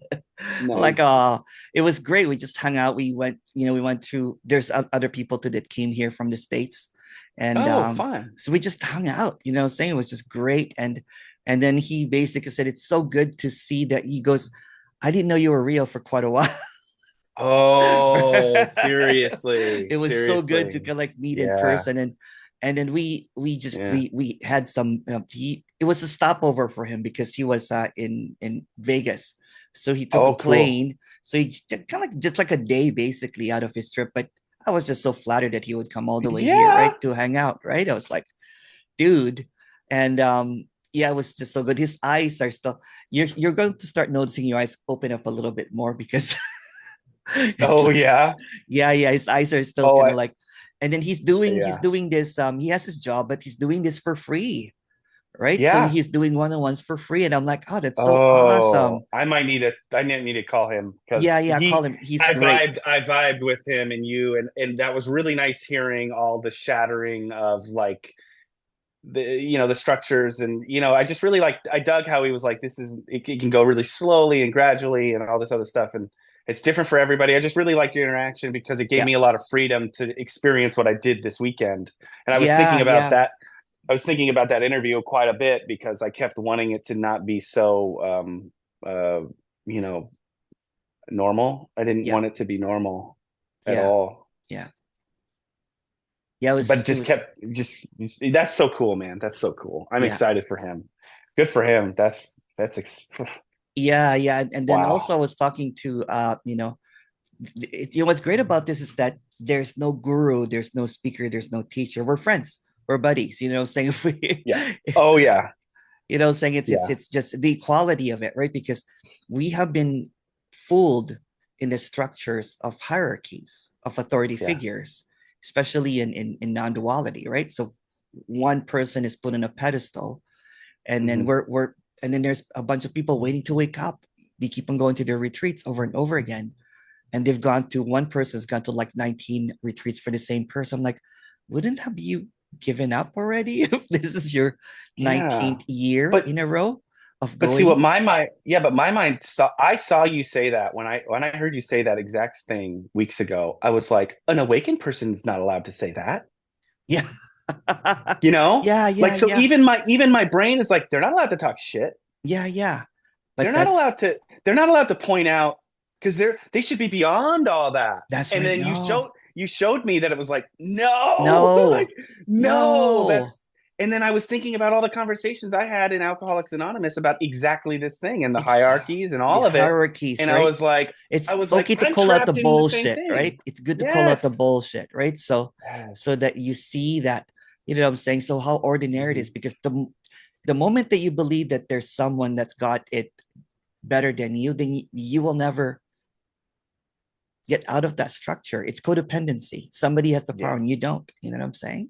like, Nice. it was great. We just hung out. We went to. There's other people too that came here from the States, and Oh, fun. so we just hung out. Saying it was just great. And then he basically said it's so good to see that. He goes, I didn't know you were real for quite a while. Oh, seriously, It was so good to seriously. kind of like meet in Yeah, person, and then we just yeah. we had some he it was a stopover for him because he was in Vegas, so he took a Oh, cool. plane, so he kind of just like a day basically out of his trip. But I was just so flattered that he would come all the way here, Yeah. right, to hang out, right? I was like, dude. And yeah, it was just so good. His eyes are still, you're going to start noticing your eyes open up a little bit more because it's Oh, like, yeah. yeah, his eyes are still Oh, kind of like, and then he's yeah. doing this, he has his job, but he's doing this for free, right? So Yeah. he's doing one-on-ones for free, and I'm like, oh, that's so awesome. Oh, I might need to call him because Yeah, call him. He's great. I vibed with him and you, and that was really nice hearing all the shattering of like the structures and I just really like I dug how he was like it can go really slowly and gradually and all this other stuff and it's different for everybody. I just really liked your interaction because it gave Yeah, me a lot of freedom to experience what I did this weekend. And yeah, I was thinking about that interview quite a bit because I kept wanting it to not be so you know normal. I didn't yeah, want it to be normal at yeah, all. yeah, yeah. But It just was, kept just that's so cool, man. That's so cool. I'm yeah. excited for him. Good for him. That's Yeah, and then wow. also I was talking to what's great about this is that there's no guru, there's no speaker, there's no teacher. We're friends, we're buddies. Saying if we, Yeah. Oh yeah. saying Yeah. it's just the quality of it, right? Because we have been fooled in the structures of hierarchies of authority Yeah. figures, especially in non-duality, right? So one person is put on a pedestal, and then Hmm. and then there's a bunch of people waiting to wake up. They keep on going to their retreats over and over again, and they've gone to one person's gone to like 19 retreats for the same person. I'm like, wouldn't have you given up already? If this is your Yeah. 19th year But in a row of but see what going? my mind, yeah, but my mind saw, I saw you say that when I heard you say that exact thing weeks ago, I was like, an awakened person is not allowed to say that. Yeah. You know? Yeah, Like yeah, so yeah. even my brain is like, they're not allowed to talk shit. Yeah, yeah. They're But not allowed to they're not allowed to point out because they should be beyond all that. that's And right. then No. you showed me that it was like, no, like No. no, No. that's and then I was thinking about all the conversations I had in Alcoholics Anonymous about exactly this thing and the It's hierarchies and the all of it. hierarchies, And right? It's I was like, okay to I'm call out the trapped in the same bullshit, thing. right? It's good to call out the Yes. bullshit, right? So Yes. that you see that, you know what I'm saying? So how ordinary it is, Mhm. because the moment that you believe that there's someone that's got it better than you, then you will never get out of that structure. It's codependency. Somebody has the power Yeah. and you don't. You know what I'm saying?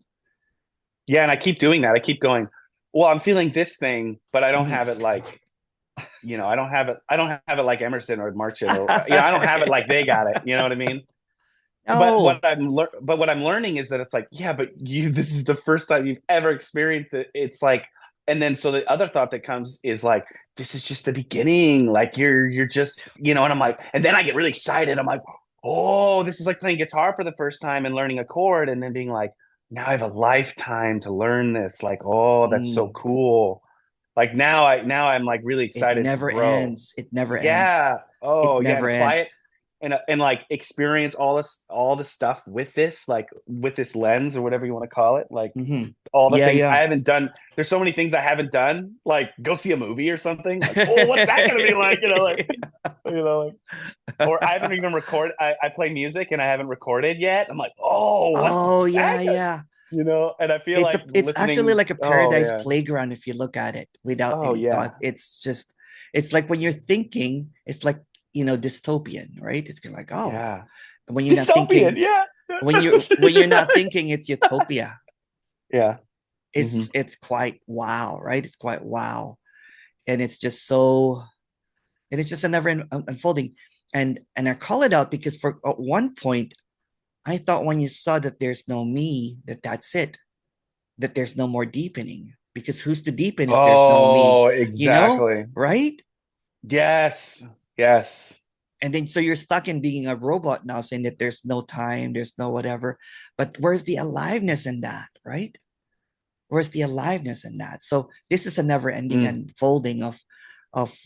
Yeah, and I keep doing that. I keep going, well, I'm feeling this thing, but I don't Mhm. have it like I don't have it like Emerson or Marchand or I don't have it like they got it. You know what I mean? No. But what I'm learning is that it's like, yeah, but you this is the first time you've ever experienced it. It's like, and then so the other thought that comes is like, this is just the beginning. Like you're just, and I'm like, and then I get really excited. I'm like, oh, this is like playing guitar for the first time and learning a chord and then being like, now I have a lifetime to learn this. Like, oh, that's so Mm. cool. Like now I'm like really It excited to never grow. ends. It never ends. Yeah. It Oh, yeah, and never apply ends. it and like experience all the stuff with this like with this lens or whatever you want to call it. Like Hmm. all the Yeah, things I yeah. haven't done. There's so many things I haven't done. Like go see a movie or something. Like, oh, what's that going to be like? Like or I haven't even recorded. I play music and I haven't recorded yet. I'm like, oh, what's Oh, that? yeah, yeah. And I feel like It's actually listening. like a Oh paradise yeah. playground if you look at it without Oh any yeah. thoughts. It's like when you're thinking, it's like, dystopian, right? It's kind of like, oh, Yeah. when you're not Dystopian. thinking, Yeah. when you're not thinking, it's utopia. Yeah. It's Hmm. it's quite wow, right? It's quite wow. And it's just so, and it's just a never unfolding. And I call it out because for at one point I thought when you saw that there's no me, that's it, that there's no more deepening. Because who's to deepen if there's no me? Oh, You know, exactly. right? Yes. Yes. And then so you're stuck in being a robot now, saying that there's no time, there's no whatever. But where's the aliveness in that, right? Where's the aliveness in that? So this is a never-ending Mm. unfolding of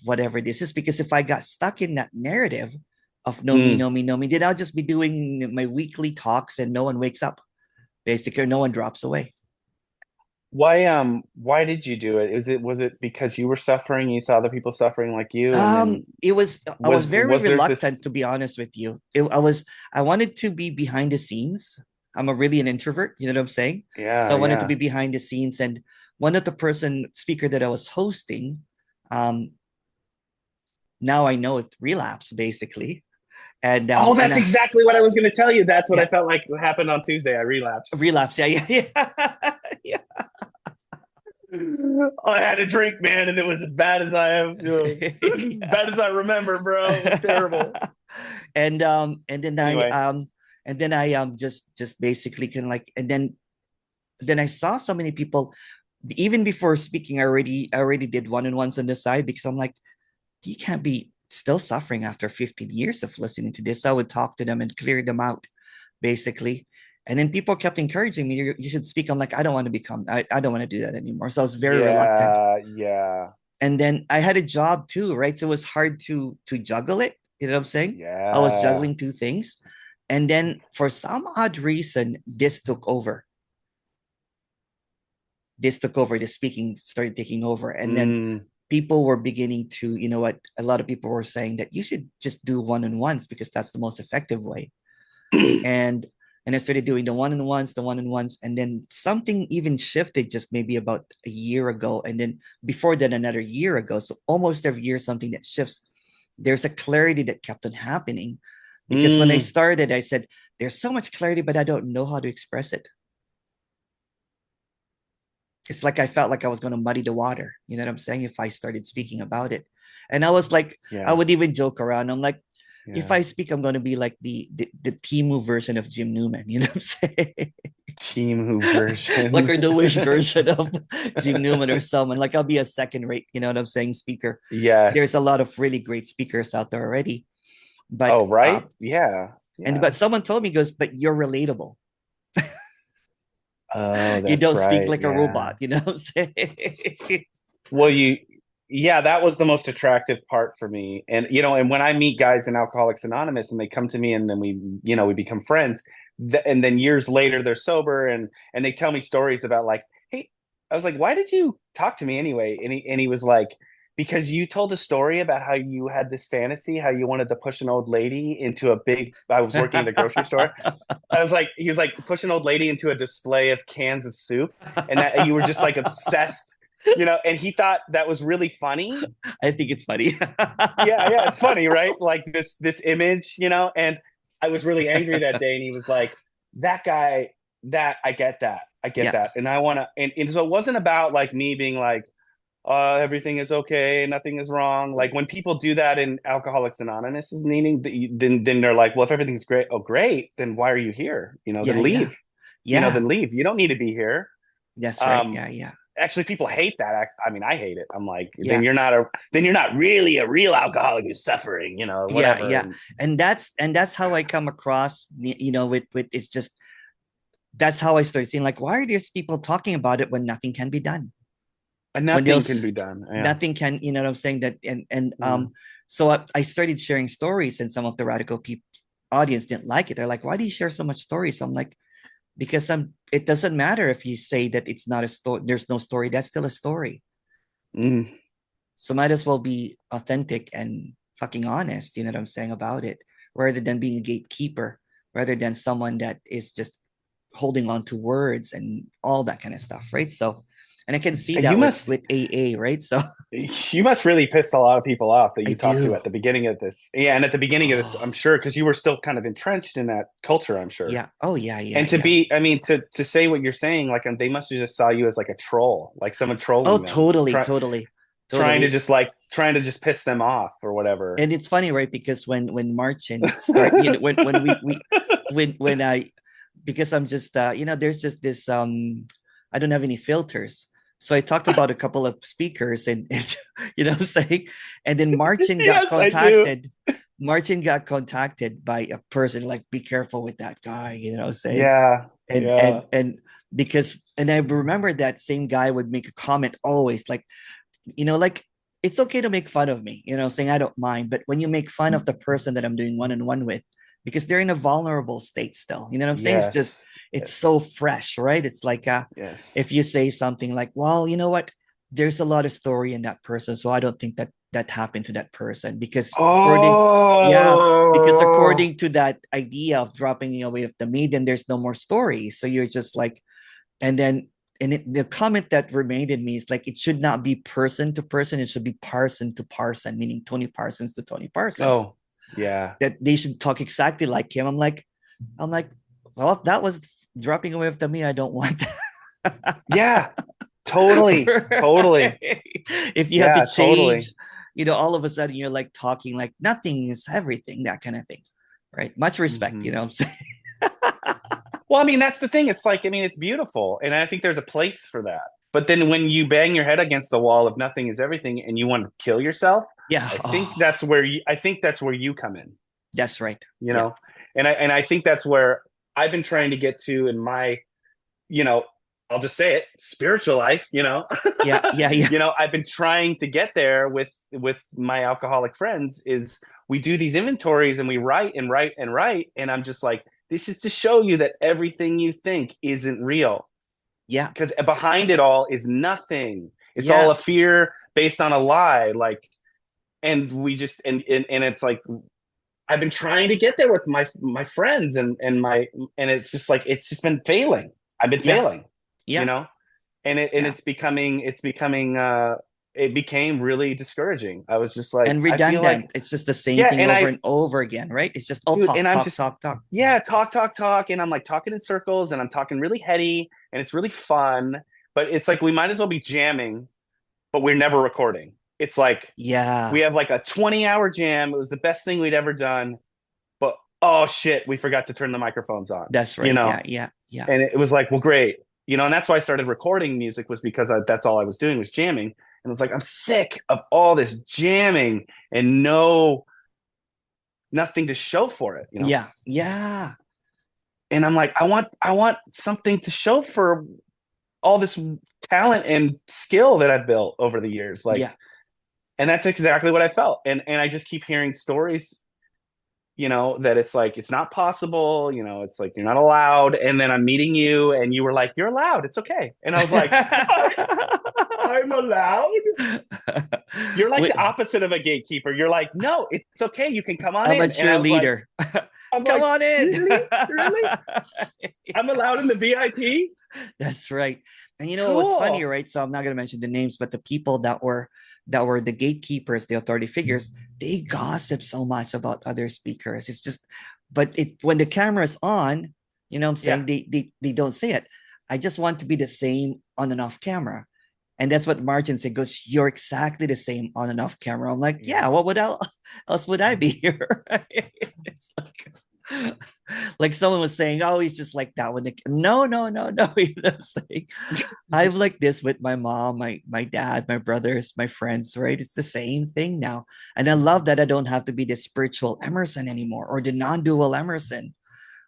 whatever this is. Because if I got stuck in that narrative of no me, Mm. no me, no me, then I'll just be doing my weekly talks and no one wakes up. Basically, no one drops away. Why did you do it? Was it because you were suffering, you saw other people suffering like you, and then It was, I was very was there this reluctant, to be honest with you. I wanted to be behind the scenes. I'm a really an introvert, you know what I'm saying? So yeah, I wanted to be yeah. behind the scenes. And one of the person speaker that I was hosting, um, now I know it relapse basically. And Oh, and that's exactly what I was going to tell you. That's what I yeah, felt like happened on Tuesday. I relapsed. relapse. Yeah, yeah, yeah. Yeah. I had a drink, man, and it was as bad as I have, bad as I remember, bro. It was terrible. And then Anyway, I just basically kind of like, and then I saw so many people. Even before speaking, I already did one-on-ones on the side, because I'm like, you can't be still suffering after 15 years of listening to this. So I would talk to them and clear them out, basically. And then people kept encouraging me, you should speak. I'm like, I don't want to I don't want to do that anymore. So I was very reluctant. yeah, yeah, And then I had a job too, right? So it was hard to juggle it. You know what I'm saying? I was yeah. juggling two things. And then for some odd reason, this took over. The speaking started taking over. And then Mm, people were beginning to, you know what, a lot of people were saying that you should just do one-on-ones because that's the most effective way. And I started doing the one-on-ones, and then something even shifted just maybe about a year ago, and then before that another year ago. So almost every year something that shifts. There's a clarity that kept on happening, because when I mm. started, I said there's so much clarity, but I don't know how to express it. It's like I felt like I was going to muddy the water. You know what I'm saying? If I started speaking about it. And I was like, I Yeah, would even joke around. I'm like, if yeah. I speak, I'm going to be like the Timu version of Jim Newman. You know what I'm saying? Team Who Like version. our newish version of Jim Newman or someone. Like I'll be a second rate, you know what I'm saying, speaker. There's a Yes. lot of really great speakers out there already. But Oh, right? Yeah. but Yeah. someone told me, goes, but you're relatable. Oh, You that's don't speak right. like a Yeah. robot, you know what I'm saying? Well, yeah, that was the most attractive part for me. And, and when I meet guys in Alcoholics Anonymous and they come to me and then we become friends, and then years later they're sober and they tell me stories about like, hey, I was like, why did you talk to me anyway? And he was like, because you told a story about how you had this fantasy, how you wanted to push an old lady into I was working at a grocery store. He was like, push an old lady into a display of cans of soup, and that you were just like obsessed, and he thought that was really funny. I think it's funny. Yeah, yeah, it's funny, right? Like this image, and I was really angry that day, and he was like, that guy, that I get that. I get Yeah. that. And I wanna and so it wasn't about like me being like, everything is okay, nothing is wrong. Like when people do that in Alcoholics Anonymous is meaning, then they're like, well, if everything's great, oh great, then why are you here? Yeah, Then yeah. leave. Yeah. Then leave. You don't need to be here. That's right. Um, Yeah, yeah. Actually, people hate that. I mean, I hate it. I'm like, Yeah. then you're not really a real alcoholic who's suffering, Yeah, whatever. yeah. And that's how I come across, with it's just that's how I started seeing, like, why are these people talking about it when nothing can be done? And When nothing can there's be done. Yeah. nothing can, you know what I'm saying? That and Yeah. so I started sharing stories, and some of the radical people audience didn't like it. They're like, why do you share so much stories? So I'm like, because it doesn't matter if you say that it's not a story, there's no story, that's still a story. Mm. So might as well be authentic and fucking honest, you know what I'm saying, about it, rather than being a gatekeeper, rather than someone that is just holding on to words and all that kind of stuff, right? So, and I can see You that with must with AA, right? So you must really piss a lot of people off that I you talked to do. at the beginning of this. Yeah, and at the beginning of this, Oh I'm sure because you were still kind of entrenched in that culture, I'm sure. yeah. Oh yeah, yeah, And to yeah. be, I mean, to say what you're saying, like they must have just saw you as like a troll, like someone Oh trolling them, totally, totally, totally. trying to just piss them off or whatever. And it's funny, right? Because when Marchin start, when we when I, because I'm just there's just this I don't have any filters. So I talked about a couple of speakers, and you know what I'm saying? And then Yes, I do. Marchin got contacted by a person, like, be careful with that guy, you know what I'm saying? Yeah, And yeah. because, and I remember that same guy would make a comment always, like, like, it's okay to make fun of me, saying I don't mind. But when you make fun of the person that I'm doing one-on-one with, because they're in a vulnerable state still, you know what I'm saying? It's just, Yes, it's yes, so fresh, right? It's like, yes. if you say something like, well, you know what? There's a lot of story in that person. So I don't think that happened to that person, because yeah, because Oh, according to that idea of dropping away of the maiden, there's no more stories. So you're just like, and then the comment that reminded me is like, it should not be person to person, it should be parson to parson, meaning Tony Parsons to Tony Parsons, oh, yeah, that they should talk exactly like him. I'm like, well, that was dropping away after me, I don't want yeah. Totally, totally. that. If you have to Yeah, totally. change, all of a sudden you're like talking like nothing is everything, that kind of thing, right? Much respect, Hmm. I'm saying. Well, I mean, that's the thing. It's like, I mean, it's beautiful, and I think there's a place for that. But then when you bang your head against the wall of nothing is everything, and you want to kill yourself, Yeah. Oh, I think that's where you come in. that's right. You Yeah. know, and I think that's where I've been trying to get to in my, you know, I'll just say it, spiritual life. Yeah. Yeah. Yeah. I've been trying to get there with my alcoholic friends. Is we do these inventories and we write and write and write, and I'm just like, this is to show you that everything you think isn't real, Yeah. because behind it all is nothing. It's all Yeah. a fear based on a lie. Like, and we just and it's like I've been trying to get there with my friends and it's just like it's just been failing. I've been Yeah. failing, you Yeah. know, and Yeah. it's becoming it became really discouraging. I was just like, And I feel like, redundant. It's just the same yeah, thing and over and over again, right? It's just all dude, and talk, I'm talk, just, talk, talk. yeah, talk, and I'm like talking in circles and I'm talking really heady and it's really fun, but it's like we might as well be jamming, but we're never recording. It's like we Yeah. have like a 20-hour jam. It was the best thing we'd ever done. But oh shit, we forgot to turn the microphones on, That's you right. know? Yeah, yeah, yeah, And it was like, well, great. You know, and that's why I started recording music, was because that's all I was doing was jamming. And it's like, I'm sick of all this jamming and nothing to show for it, you know? yeah, yeah, And I'm like, I want something to show for all this talent and skill that I've built over the years. Like, yeah. and that's exactly what I felt. And I just keep hearing stories, you know, that it's like, it's not possible, you know, it's like, you're not allowed. And then I'm meeting you and you were like, you're allowed, it's okay. And I was like, I'm allowed. You're like the Wait, opposite of a gatekeeper. You're like, no, it's okay, you can come on I'm a in. And I was like, cheerleader. I'm Come like, on in. really, really, I'm allowed in the VIP. That's right. And you know what was funny, Cool. right? So I'm not going to mention the names, but the people that were the gatekeepers, the authority figures, they gossip so much about other speakers. It's just, but it when the camera's on, you know what I'm Yeah. saying? They don't say it. I just want to be the same on and off camera. And that's what Margin said, goes, you're exactly the same on and off camera. I'm like, yeah, what would else would I be here? It's like someone was saying, oh, he's just like that when the no, no, no, no. You know what I'm saying? I'm like this with my mom, my dad, my brothers, my friends, right? It's the same thing now. And I love that I don't have to be the spiritual Emerson anymore or the non-dual Emerson,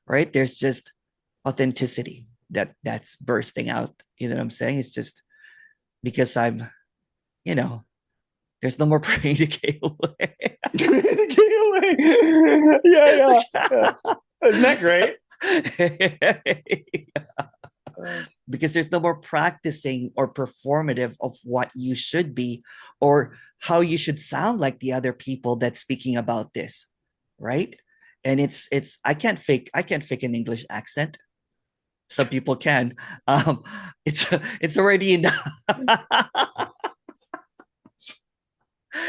right? There's just authenticity that's bursting out. You know what I'm saying? It's just because I'm, you know, there's no more praying to get away. Yeah, yeah, yeah. Isn't that great? Because there's no more practicing or performative of what you should be or how you should sound like the other people that's speaking about this, right? And it's I can't fake an English accent. Some people can. It's already in.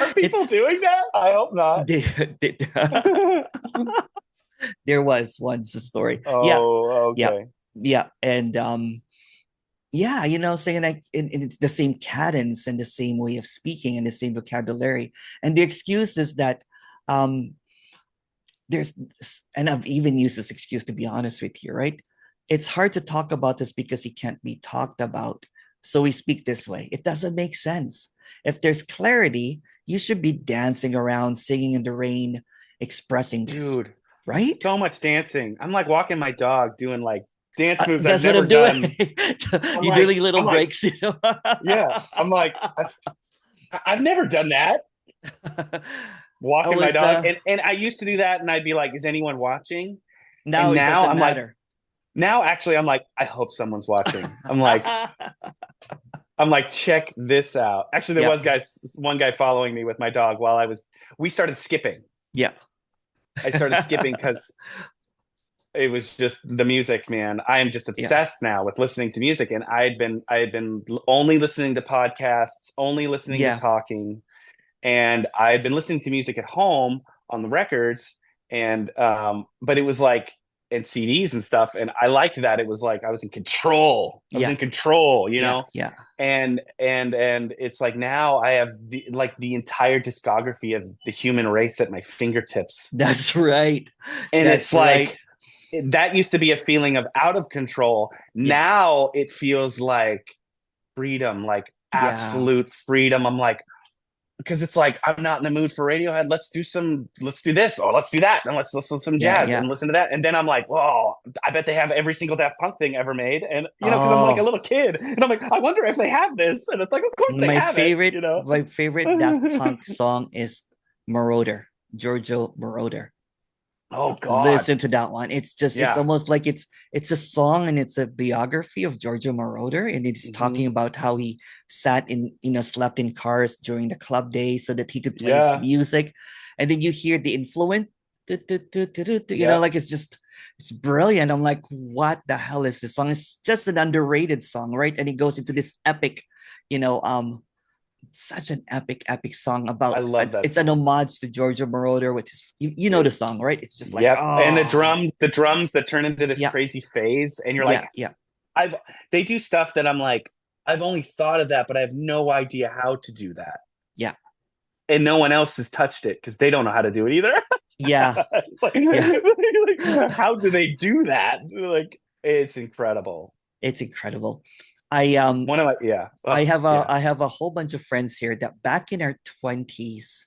Are people It's doing that? I hope not. they, they, there was once a story. Yeah, Oh, yeah, okay. yeah, and yeah, you know, saying like and it's the same cadence and the same way of speaking and the same vocabulary. And the excuse is that um there's and I've even used this excuse to be honest with you, right? It's hard to talk about this because it can't be talked about. So we speak this way. It doesn't make sense. If there's clarity, you should be dancing around, singing in the rain, expressing this, Dude, right? so much dancing. I'm like walking my dog doing like dance moves I've That's what never I'm doing. done. You're doing little I'm like, breaks, you know. yeah. I'm like, I've never done that. I Walking my was dog. And I used to do that and I'd be like, is anyone watching? now And it now doesn't I'm like, matter. now actually I'm like, I hope someone's watching. I'm like, check this out. Actually, there Yeah, was one guy following me with my dog while we started skipping. yeah. I started skipping because it was just the music, man. I am just Yeah, obsessed now with listening to music. And I had been only listening to podcasts, only listening to yeah. talking. And I had been listening to music at home on the records. And, but it was like, and CDs and stuff. And I liked that. It was like I was in control. I was Yeah, in control, you yeah, know? yeah. And it's like now I have the entire discography of the human race at my fingertips. That's right. And it's That's right. like that used to be a feeling of out of control. Yeah, Now it feels like freedom, like yeah. absolute freedom. I'm like, because it's like I'm not in the mood for Radiohead. Let's do this, or let's do that, and let's listen to some Yeah, jazz yeah. and listen to that. And then I'm like, whoa, I bet they have every single Daft Punk thing ever made. And you know, because I'm like a Oh, little kid, and I'm like, I wonder if they have this. And it's like, of course they have it, you know. my favorite Daft Punk song is Marauder, Giorgio Moroder. Oh God, Listen to that one. It's just it's yeah. almost like it's a song and it's a biography of Giorgio Moroder, and it's Hmm. talking about how he sat in, you know, slept in cars during the club days so that he could play his Yeah, music. And then you hear the influence, you know, yeah. like it's brilliant. I'm like, what the hell is this song? It's just an underrated song, right? And he goes into this epic, you know, such an epic song I about love that it's an song. homage to Giorgio Moroder with his you know the song, right? It's just like, Yep. And oh the drums that turn into this yeah, crazy phase, and you're like, yeah, yeah, I've they do stuff that I'm like, I've only thought of that, but I have no idea how to do that. yeah. And no one else has touched it because they don't know how to do it either. Yeah, It's yeah. like, how do they do that? Like, it's incredible. It's incredible. I One of my, yeah. I Oh, have a yeah. I have a whole bunch of friends here that back in our 20s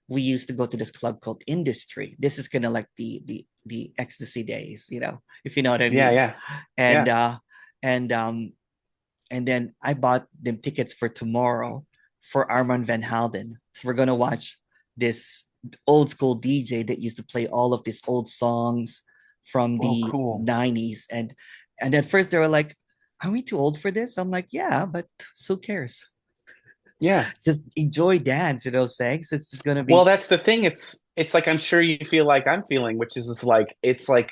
we used to go to this club called Industry. This is kind of like the ecstasy days, if you know what I Yeah, mean. yeah. And Yeah. and and then I bought them tickets for tomorrow for Armand Van Helden. So we're gonna watch this old school DJ that used to play all of these old songs from Oh, the cool. 90s. And at first they were like, are we too old for this? I'm like, yeah, but who cares? Yeah. Just enjoy dance, saying. So it's just gonna Well, be, that's the thing. It's like I'm sure you feel like I'm feeling, which is it's like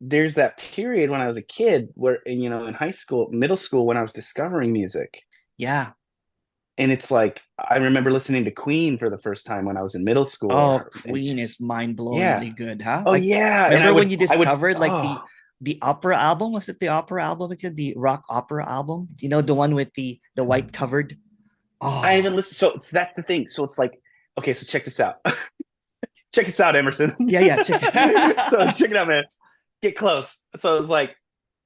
there's that period when I was a kid where, in high school, middle school, when I was discovering music. yeah. And it's like I remember listening to Queen for the first time when I was in middle school, Oh, and Queen is yeah. mind-blowingly good, huh? Oh Like, yeah. And I remember when would you I would discovered like oh, the opera album? Was it the opera album? Again, the rock opera album? The one with the white covered? I Oh, haven't listened. So that's the thing. So it's like, okay, so check this out. Check this out, Emerson. yeah, yeah. Check. So check it out, man. Get close. So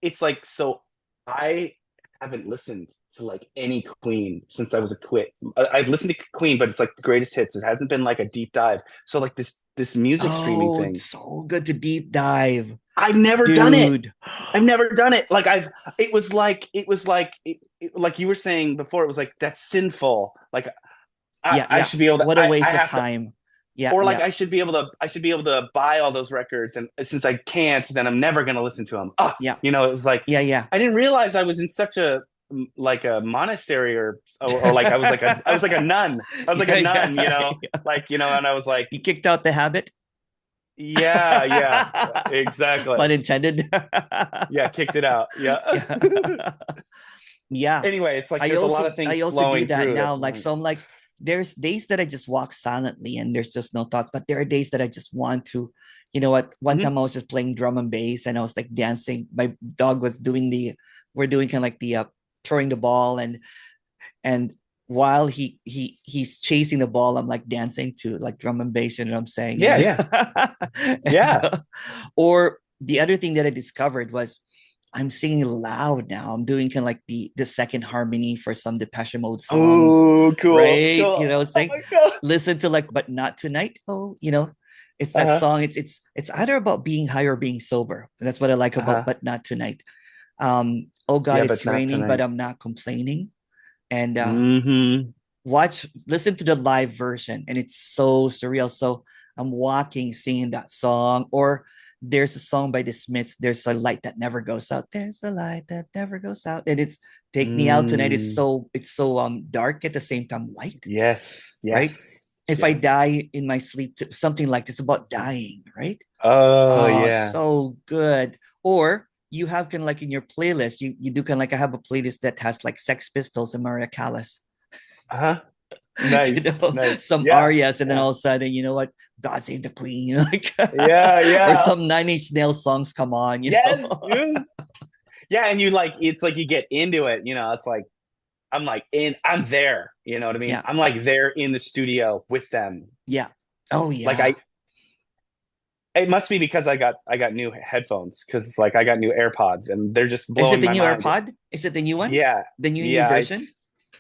it's like so I haven't listened to like any Queen since I was a quit. I've listened to Queen, but it's like the greatest hits. It hasn't been like a deep dive. So like this music streaming Oh, thing, it's so good to deep dive, I've never done it. dude. I've never done it. Like like you were saying before, it was like that's sinful. Like I, Yeah, I yeah. should be able to What a I waste of have to, time. Yeah, or like yeah, I should be able to buy all those records, and since I can't, then I'm never going to listen to them. yeah, It was like yeah, yeah. I didn't realize I was in such a like a monastery, or like I was like a nun. I was like a Yeah, nun, yeah. and I was like, You kicked out the habit. yeah, yeah, exactly. Pun intended. Yeah, kicked it out. Yeah. Yeah. Yeah. Anyway, it's like I there's a lot also of I things also do flowing that through. now. That's Like, so I'm like, there's days that I just walk silently and there's just no thoughts, but there are days that I just want to, you know what? One Mhm. time I was just playing drum and bass and I was like dancing. My dog was doing we're doing kind of like the throwing the ball, and while he's chasing the ball, I'm like dancing to like drum and bass, you know what I'm saying? Yeah, And, yeah, and yeah. or the other thing that I discovered was I'm singing loud now. I'm doing kind of like the second harmony for some Depeche Mode songs, Oh, cool, right? cool. Oh Saying my God. listen to like, but not tonight. Oh, it's that Uh-huh. song. It's either about being high or being sober. That's what I like about Uh-huh. but not tonight. Oh God, Yeah, it's but not raining, but tonight. I'm not complaining. And Hmm. listen to the live version, and it's so surreal. So I'm walking singing that song. Or there's a song by the Smiths, there's a light that never goes out, there's a light that never goes out, and it's take me out tonight. Mm. It's so dark at the same time light, Yes, right? yes, If I yes. die in my sleep, something like this about dying, right? Oh, Oh, yeah. so good. Or you have kind of like in your playlist, you do kind of like, I have a playlist that has like Sex Pistols and Maria Callas, Uh-huh. Nice, nice. some Yeah, arias, and then yeah, all of a sudden, God Save the Queen, like, yeah, or yeah. some Nine Inch Nails songs come on, Yes, yes. Yeah, and it's like you get into it, it's like I'm there, you know what I mean? Yeah, I'm like there in the studio with them. yeah, oh Like yeah. it must be because I got new headphones, because like I got new AirPods and they're just Is it blowing the my new mind. AirPod? Is it the new one? Yeah. The new Yeah, version?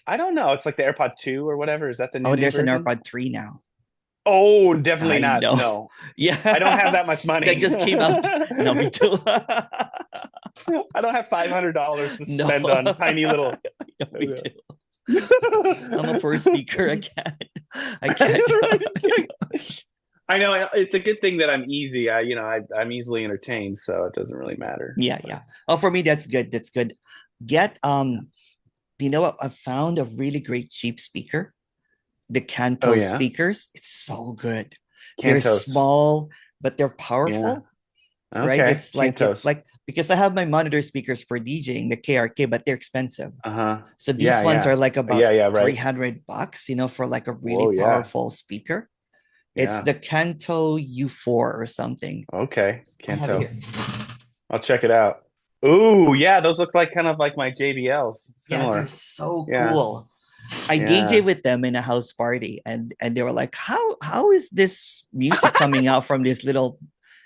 I don't know. It's like the AirPod 2 or whatever. Is that the Oh, new there's an version? AirPod 3 now. Oh, definitely I not. know. No. I don't have Yeah. that much That money. just came out. No, me too. I don't have $500 to No. spend on tiny little. No, me too. I I'm a poor speaker. I can't. I know, can't. right? It's like, I know it's a good thing that I'm easy. I'm easily entertained, so it doesn't really matter. Yeah, But yeah. Oh, for me, that's good. That's good. Get you know what? I found a really great cheap speaker. The oh Canto yeah, speakers. It's so good. They're Cantos. small, but they're Yeah. powerful, right? Okay. It's Cantos. like because I have my monitor speakers for DJing, the KRK, but they're expensive. Uh-huh. So these Yeah, ones yeah. are like about Yeah, yeah, right. $300, for like a really Whoa, yeah. powerful speaker. It's Yeah. the Canto U4 or something. Okay. I have it Canto. here. I'll check it out. Ooh, yeah, those look like kind of like my JBLs. Yeah, they're Similar. so Yeah. cool. I DJ Yeah. with them in a house party, and they were like, how is this music coming out from this little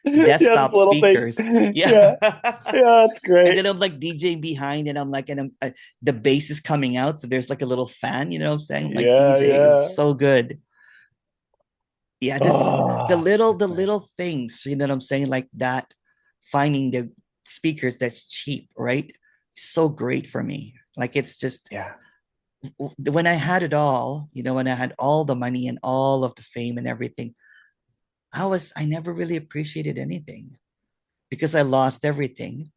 Yeah, this desktop little thing. speakers? Yeah. Yeah. Yeah, that's And great. then I'm like DJing behind, and I'm like, the bass is coming out, so there's like a little fan, you know what I'm saying? I'm like Yeah, DJ, it was yeah. so good. Yeah, this the Oh, little that's the nice. little things, you know what I'm saying? Like that, finding the speakers that's cheap, right? So great for me. Like it's just Yeah. when I had it all, you know, when I had all the money and all of the fame and everything, I never really appreciated anything because I lost everything.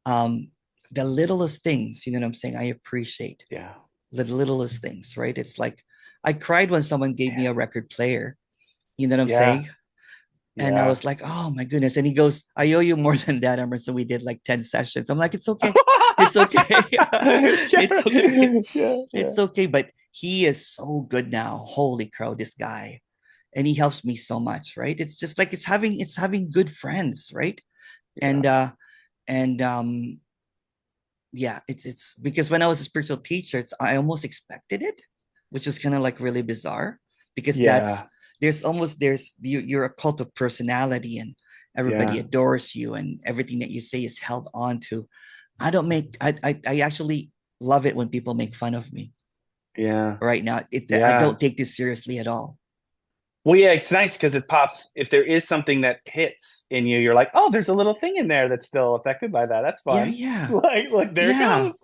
Um, the littlest things, you know what I'm saying, I appreciate Yeah. the littlest things, right? It's like I cried when someone gave me Man. a record player, you know what I'm Yeah. saying? And I Yeah. was like, oh my goodness. And he goes, I owe you more than that, Emerson. We did like 10 sessions. I'm like, it's okay. It's okay. It's Sure. okay. Yeah, yeah. It's okay. But he is so good now. Holy crow, this guy. And he helps me so much, right? It's just like it's having good friends, right? And Yeah. and yeah, it's because when I was a spiritual teacher, I almost expected it, which is kind of like really bizarre because Yeah. you're a cult of personality and everybody Yeah. adores you and everything that you say is held on to. I actually love it when people make fun of me Yeah. right now. I Yeah. don't take this seriously at all. Well, yeah, it's nice because it pops. If there is something that hits in you, you're like, oh, there's a little thing in there that's still affected by that. That's Yeah, fun. yeah, Like there it yeah, goes.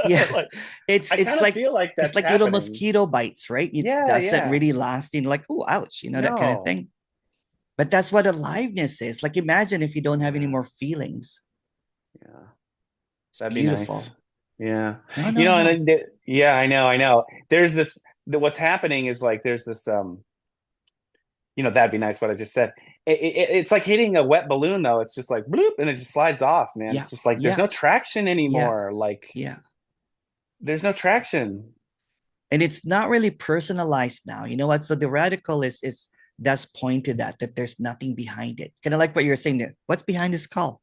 yeah. Like It's I kind it's of like feel like it's that's like little happening. mosquito bites, right? It Yeah, doesn't yeah. really lasting, like, oh, ouch, that kind of No. thing. But that's what aliveness is. Like, imagine if you don't have any Yeah, more feelings. yeah. It's That'd be nice. beautiful. Yeah. No, You no, know, no. and then, yeah, I know. There's this what's happening is like there's this that'd be nice what I just said. It's like hitting a wet balloon though. It's just like bloop and it just slides off, man. Yeah, It's just like there's yeah, no traction yeah, anymore. Like yeah. there's no traction. And it's not really personalized now. You know what? So the radical is does point to that there's nothing behind it. Kind of like what you're saying there. What's behind this call?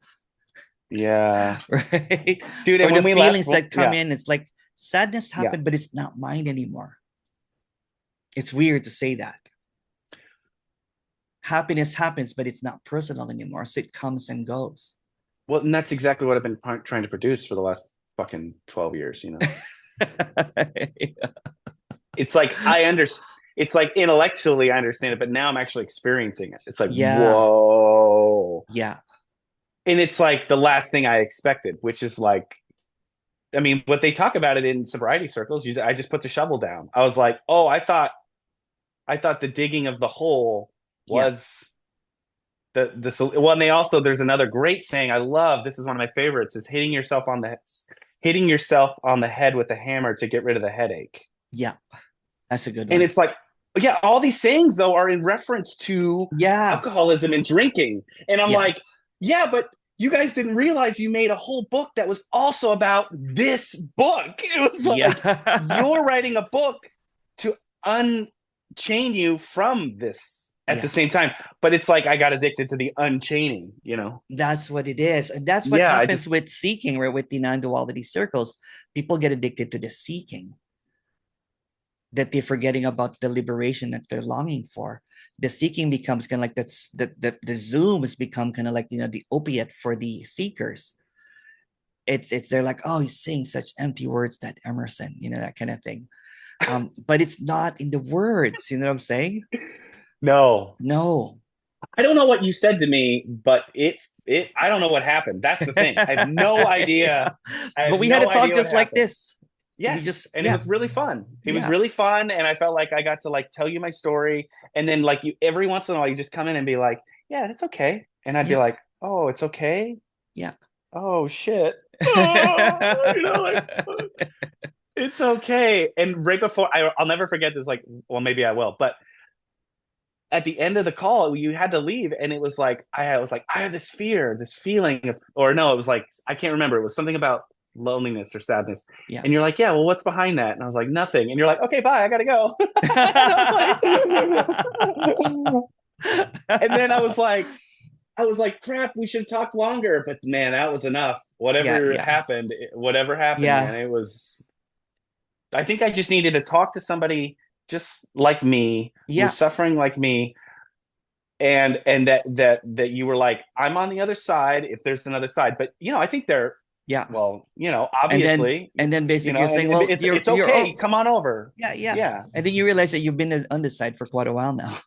Yeah. Right? Dude, and Or the when we left, feelings well, that come yeah, in, it's like sadness yeah. happened, but it's not mine anymore. It's weird to say that. Happiness happens, but it's not personal anymore. So it comes and goes. Well, and that's exactly what I've been trying to produce for the last fucking 12 years, It's like it's like intellectually I understand it, but now I'm actually experiencing it. It's like, Yeah. whoa. Yeah. And it's like the last thing I expected, which is like, I mean, what they talk about it in sobriety circles, I just put the shovel down. I was like, oh, I thought the digging of the hole Yeah. was well, and they also there's another great saying I love. This is one of my favorites: is hitting yourself on the head with a hammer to get rid of the headache. Yeah. That's a good And one. it's like, yeah, all these sayings though are in reference to Yeah. alcoholism and drinking. And I'm Yeah. like, yeah, but you guys didn't realize you made a whole book that was also about this book. It was like Yeah. you're writing a book to unchain you from this at the Yeah. same time. But it's like I got addicted to the unchaining. That's what it is. And that's what Yeah, I happens just with seeking, right? With the non-duality circles. People get addicted to the seeking, that they're forgetting about the liberation that they're longing for. The seeking becomes kind of like that's the zooms become kind of like the opiate for the seekers. It's they're like, oh, he's saying such empty words, that Emerson, that kind of thing. But it's not in the words, you know what I'm saying? no. No. I don't know what you said to me, but it I don't know what happened. That's the thing. I have no idea. Yeah. I But have we had a no talk idea what just like happened. this. We Yes, just, and it yeah, was really fun. It was yeah, really fun, and I felt like I got to like tell you my story, and then like you every once in a while you just come in and be like, "Yeah, that's okay," and I'd be yeah, like, "Oh, it's okay. yeah. Oh shit." Oh, like it's okay. And right before I'll never forget this. Like, well, maybe I will, but at the end of the call, you had to leave, and it was like I was like I have this fear, this feeling of, or no, it was like I can't remember. It was something about loneliness or sadness, Yeah. and you're like, yeah, well, what's behind that? And I was like, nothing. And you're like, okay, bye, I gotta go. And I'm like, and then I was like, crap, we should talk longer, but man, that was enough. Yeah, Whatever yeah, happened, whatever happened, man, yeah. it was I think I just needed to talk to somebody just like me, who's Yeah, suffering like me, and that you were like, I'm on the other side if there's another side. But I think they're, yeah. well, And then obviously, and then basically you're saying, and well, it's you're okay. oh Come on over. yeah, yeah. Yeah. And then you realize that you've been on this side for quite a while now.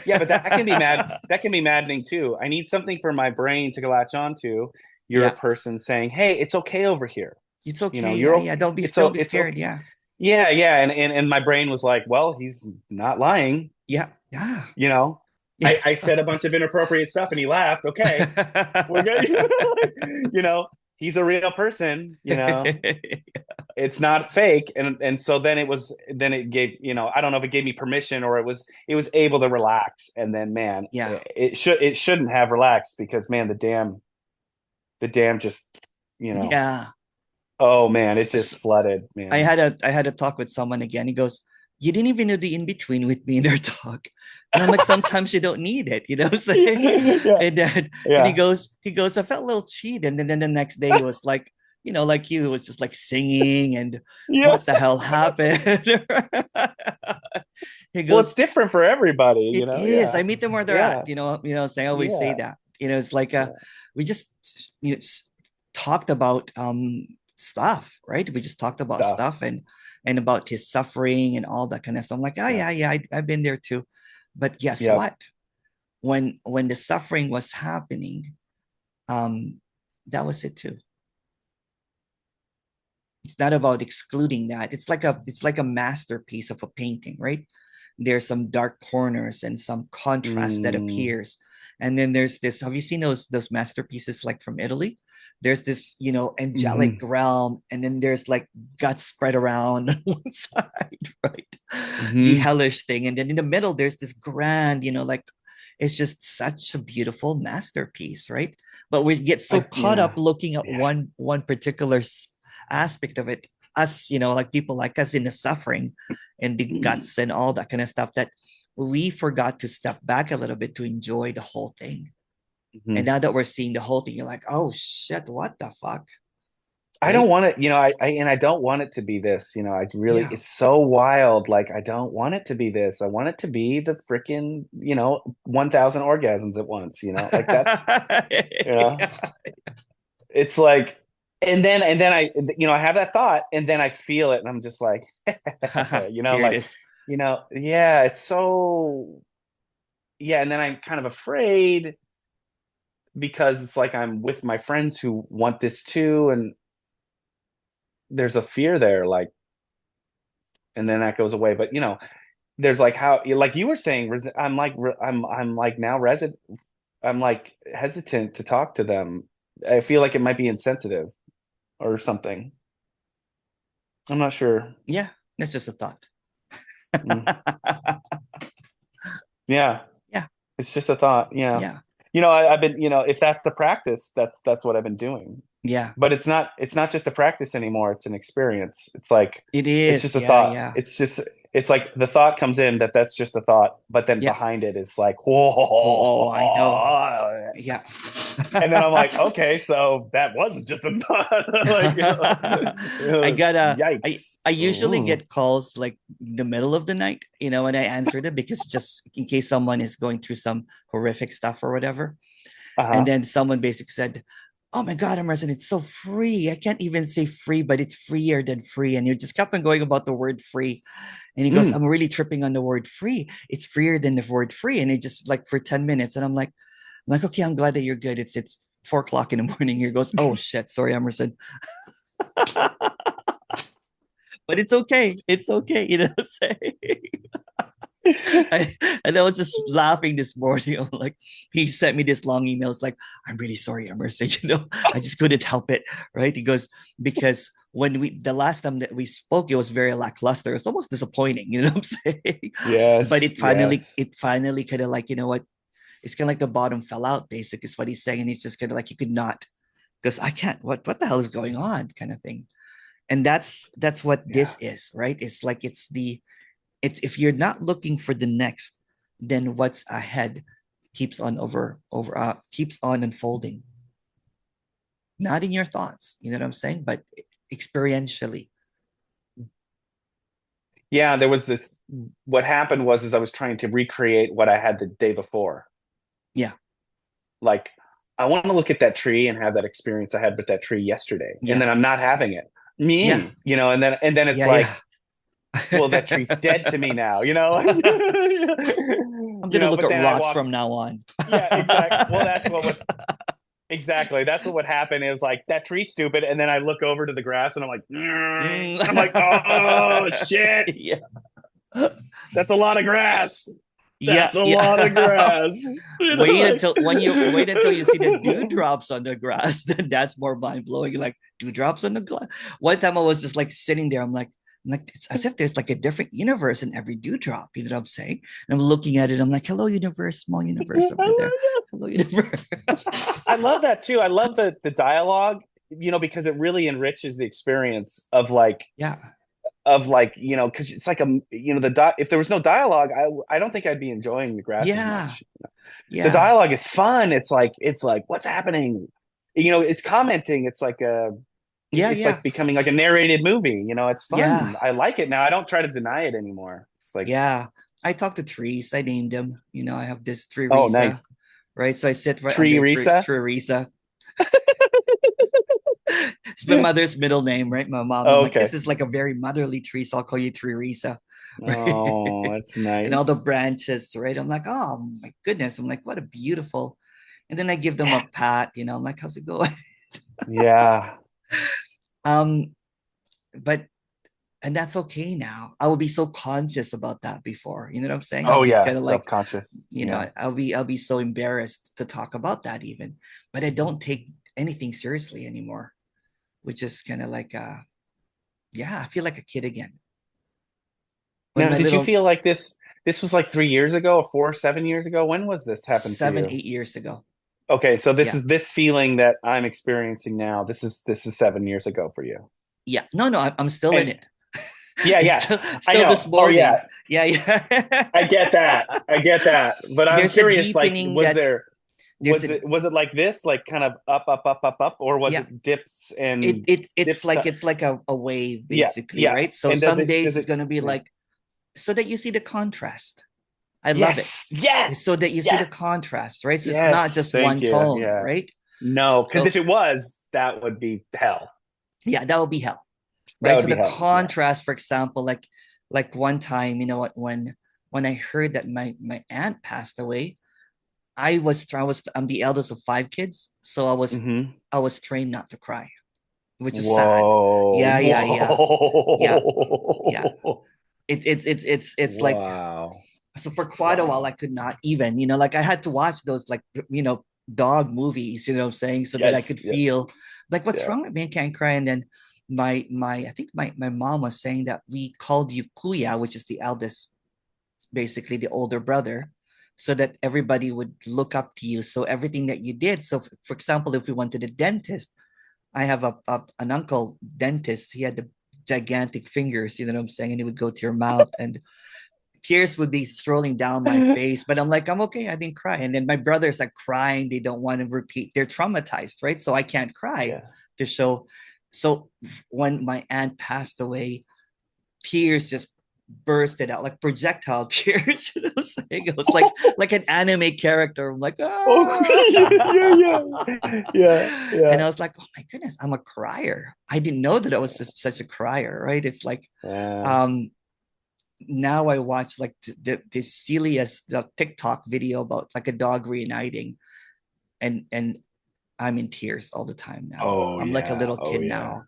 Yeah, but that can be mad. That can be maddening too. I need something for my brain to latch onto. You're a Yeah, person saying, "Hey, it's okay over here." it's okay. Yeah, You're yeah. Don't be it's scared. okay. Yeah, Yeah, yeah, and my brain was like, "Well, he's not lying." yeah, yeah, You know, yeah. I said a bunch of inappropriate stuff, and he laughed. Okay, we're good. you know, he's a real person. It's not fake, and so then it gave, I don't know if it gave me permission, or it was able to relax. And then, man, Yeah, it shouldn't have relaxed, because, man, the dam just, you know yeah. oh man, it S- just flooded, I man. had a talk with someone again. He goes, "You didn't even know the in between with me in their talk," and I'm like, "Sometimes you don't need it, you know." What I'm saying, Yeah, and then yeah. he goes, "I felt a little cheated," and then the next day he was like, like you, it was just like singing and what Yes. the hell happened? He Well, it's goes, different for everybody, "It is. yeah, I meet them where they're at, yeah, So I always say yeah, that, it's like yeah. we just talked about stuff, right? We just talked about Stuff. stuff and about his suffering and all that kind of stuff. I'm like, oh Yeah, yeah, yeah, I've been there too. But guess yep. what? When the suffering was happening, um, that was it too. It's not about excluding that. It's like a masterpiece of a painting, right? There's some dark corners and some contrast that Mm, appears. And then there's this, have you seen those masterpieces like from Italy? There's this, angelic hmm, realm, and then there's like guts spread around on one side, right? The hmm. hellish thing. And then in the middle, there's this grand, like it's just such a beautiful masterpiece, right? But we get so caught up Yeah, looking at yeah. one particular aspect of it, us, like people like us in the suffering and the guts and all that kind of stuff, that we forgot to step back a little bit to enjoy the whole thing. And Mhm. now that we're seeing the whole thing, you're like, oh shit, what the fuck? I don't Right? want it, I don't want it to be this, I really, Yeah. it's so wild. Like, I don't want it to be this. I want it to be the freaking, 1,000 orgasms at once, like that's, you know, it's like, and then I have that thought, and then I feel it, and I'm just like, Here it like, is. yeah, it's so, yeah. And then I'm kind of afraid, because it's like I'm with my friends who want this too, and there's a fear there, like, and then that goes away. But there's like, how, like you were saying, I'm like now resident. I'm like hesitant to talk to them. I feel like it might be insensitive or something. I'm not sure. Yeah, that's just a thought. Mm. Yeah, Yeah, it's just a thought. Yeah, yeah, I've been, if that's the practice, that's what I've been doing. yeah. But it's not just a practice anymore. It's an experience. It's like, It it's is. just a Yeah, thought. yeah, It's like the thought comes in, that's just a thought, but then yeah. behind it is like, Oh, whoa. I know. Yeah. And then I'm like, okay, so that wasn't just a thought. Like, I gotta yikes. I usually Ooh. get calls like the middle of the night, and I answer them because just in case someone is going through some horrific stuff or whatever. And Uh-huh. then someone basically said, "Oh my God, Emerson, it's so free. I can't even say free, but it's freer than free." And you just kept on going about the word free. And he goes, Mm. "I'm really tripping on the word free. It's freer than the word free." And it just like for 10 minutes. And I'm like, okay, I'm glad that you're good. It's 4 o'clock in the morning. He goes, "Oh shit, sorry, Emerson." But it's okay. It's okay. You know what I'm saying? I, and I was just laughing this morning. I'm like, he sent me this long email. It's like, "I'm really sorry, Emerson. I just couldn't help it." Right? He goes, because the last time that we spoke, it was very lackluster. It's almost disappointing. You know what I'm saying? But Yes, yes. it finally kind of like, what? It's kind of like the bottom fell out, basic is what he's saying. And he's just kind of like, you could not, because I can't, what the hell is going on kind of thing. And that's what Yeah. this is, right? It's like it's if you're not looking for the next, then what's ahead keeps on keeps on unfolding. Not in your thoughts, you know what I'm saying, but experientially. Yeah, there was this. What happened was, is I was trying to recreate what I had the day before. Yeah. Like, I want to look at that tree and have that experience I had with that tree yesterday, and Yeah. then I'm not having it. Yeah. And then it's Yeah. like, Yeah. well, that tree's dead to me now, I'm gonna look But at then I rocks walk. from now on. Yeah, exactly. Well, that's what would exactly. That's what would happen. Is like that tree's stupid, and then I look over to the grass, and I'm like, Mm. I'm like, oh shit, Yeah. that's a lot of grass. Yeah. That's a lot of Yeah. grass. Wait Like, until wait until you see the dewdrops on the grass. Then that's more mind blowing. You're like, dewdrops on the glass. One time I was just like sitting there. I'm like, it's as if there's like a different universe in every dewdrop. You know what I'm saying? And I'm looking at it. I'm like, hello, universe, small universe over there. Hello, universe. I love that too. I love the dialogue, because it really enriches the experience Yeah. because it's like if there was no dialogue, I don't think I'd be enjoying the grass as Yeah. much. The Yeah. dialogue is fun. It's like what's happening. It's commenting. Yeah. It's Yeah. like becoming like a narrated movie. It's Yeah. fun. I like it now. I don't try to deny it anymore. It's like, Yeah. I talk to trees. I named them. I have this tree oh, nice. Risa, right? So I sit right Tree under Risa. tree Risa. It's my mother's middle name, right? My mom. I'm Oh, like, okay. this is like a very motherly tree, so I'll call you Teresa, right? Oh, that's And all the nice. branches, right? I'm like, oh my goodness. I'm like, what a beautiful. And then I give them a pat, I'm like, how's it going? Yeah. Um, but and that's okay now. I will be so conscious about that before. You know what I'm saying? I'll Oh be yeah. kind of like, Subconscious. Yeah. I'll be so embarrassed to talk about that even. But I don't take anything seriously anymore, which is kind of like yeah, I feel like a kid again. When Now, my did you little feel like this was like 3 years ago, or 4, 7 years ago? When was this happen for seven, you? 8 years ago. Okay, so this Yeah. is this feeling that I'm experiencing now. This is 7 years ago for you. Yeah. No, no, I'm still in And it. yeah, It's yeah, I still know. this Oh morning. yeah, Yeah, yeah. I get that. I get that. But I'm There's a curious, like, deepening that there's a was it like this, like kind of up, up, up, up, up, or was yeah, it dips and it's dips? like a wave Yeah, basically, yeah. right? So And does some it days does it's it gonna be yeah. like so that you see the contrast. I love it. Yes, It's so yes, that you see the yes, contrast, right? So it's not yes. just Thank one you. tone, Yeah. right? No, because So if it was, that would be hell. yeah, that would be hell, That right? would So be the hell. Yeah. contrast, for example, like one time, you know what, when I heard that my aunt passed away, I'm the eldest of five kids, so Hmm. I was trained not to cry, which is sad. Whoa. Yeah, yeah, yeah, yeah, yeah. Whoa. It's like Wow. so for quite a while I Wow. could not even, like I had to watch those like dog movies, you know what I'm saying, so that I Yes. could Yes. feel like what's Yeah. wrong with me, I can't cry. And then my I think my mom was saying that we called you Kuya, which is the eldest, basically the older brother, so that everybody would look up to you. So everything that you did. So for example, if we went to the dentist, I have an uncle dentist. He had the gigantic fingers, you know what I'm saying, and he would go to your mouth and tears would be strolling down my face. But I'm like, I'm okay. I didn't cry. And then my brothers are crying. They don't want to repeat. They're traumatized, right? So I can't cry Yeah. to show. So when my aunt passed away, tears just bursted out like projectile tears. You know what I'm saying? It was like an anime character. I'm like, Oh, yeah, ah. yeah, yeah, And yeah, I was like, oh my goodness, I'm a crier. I didn't know that I was such a crier, right? It's like, yeah. um, now I watch like the silliest the TikTok video about like a dog reuniting, and I'm in tears all the time now. Oh I'm like a yeah. little Oh kid yeah. now,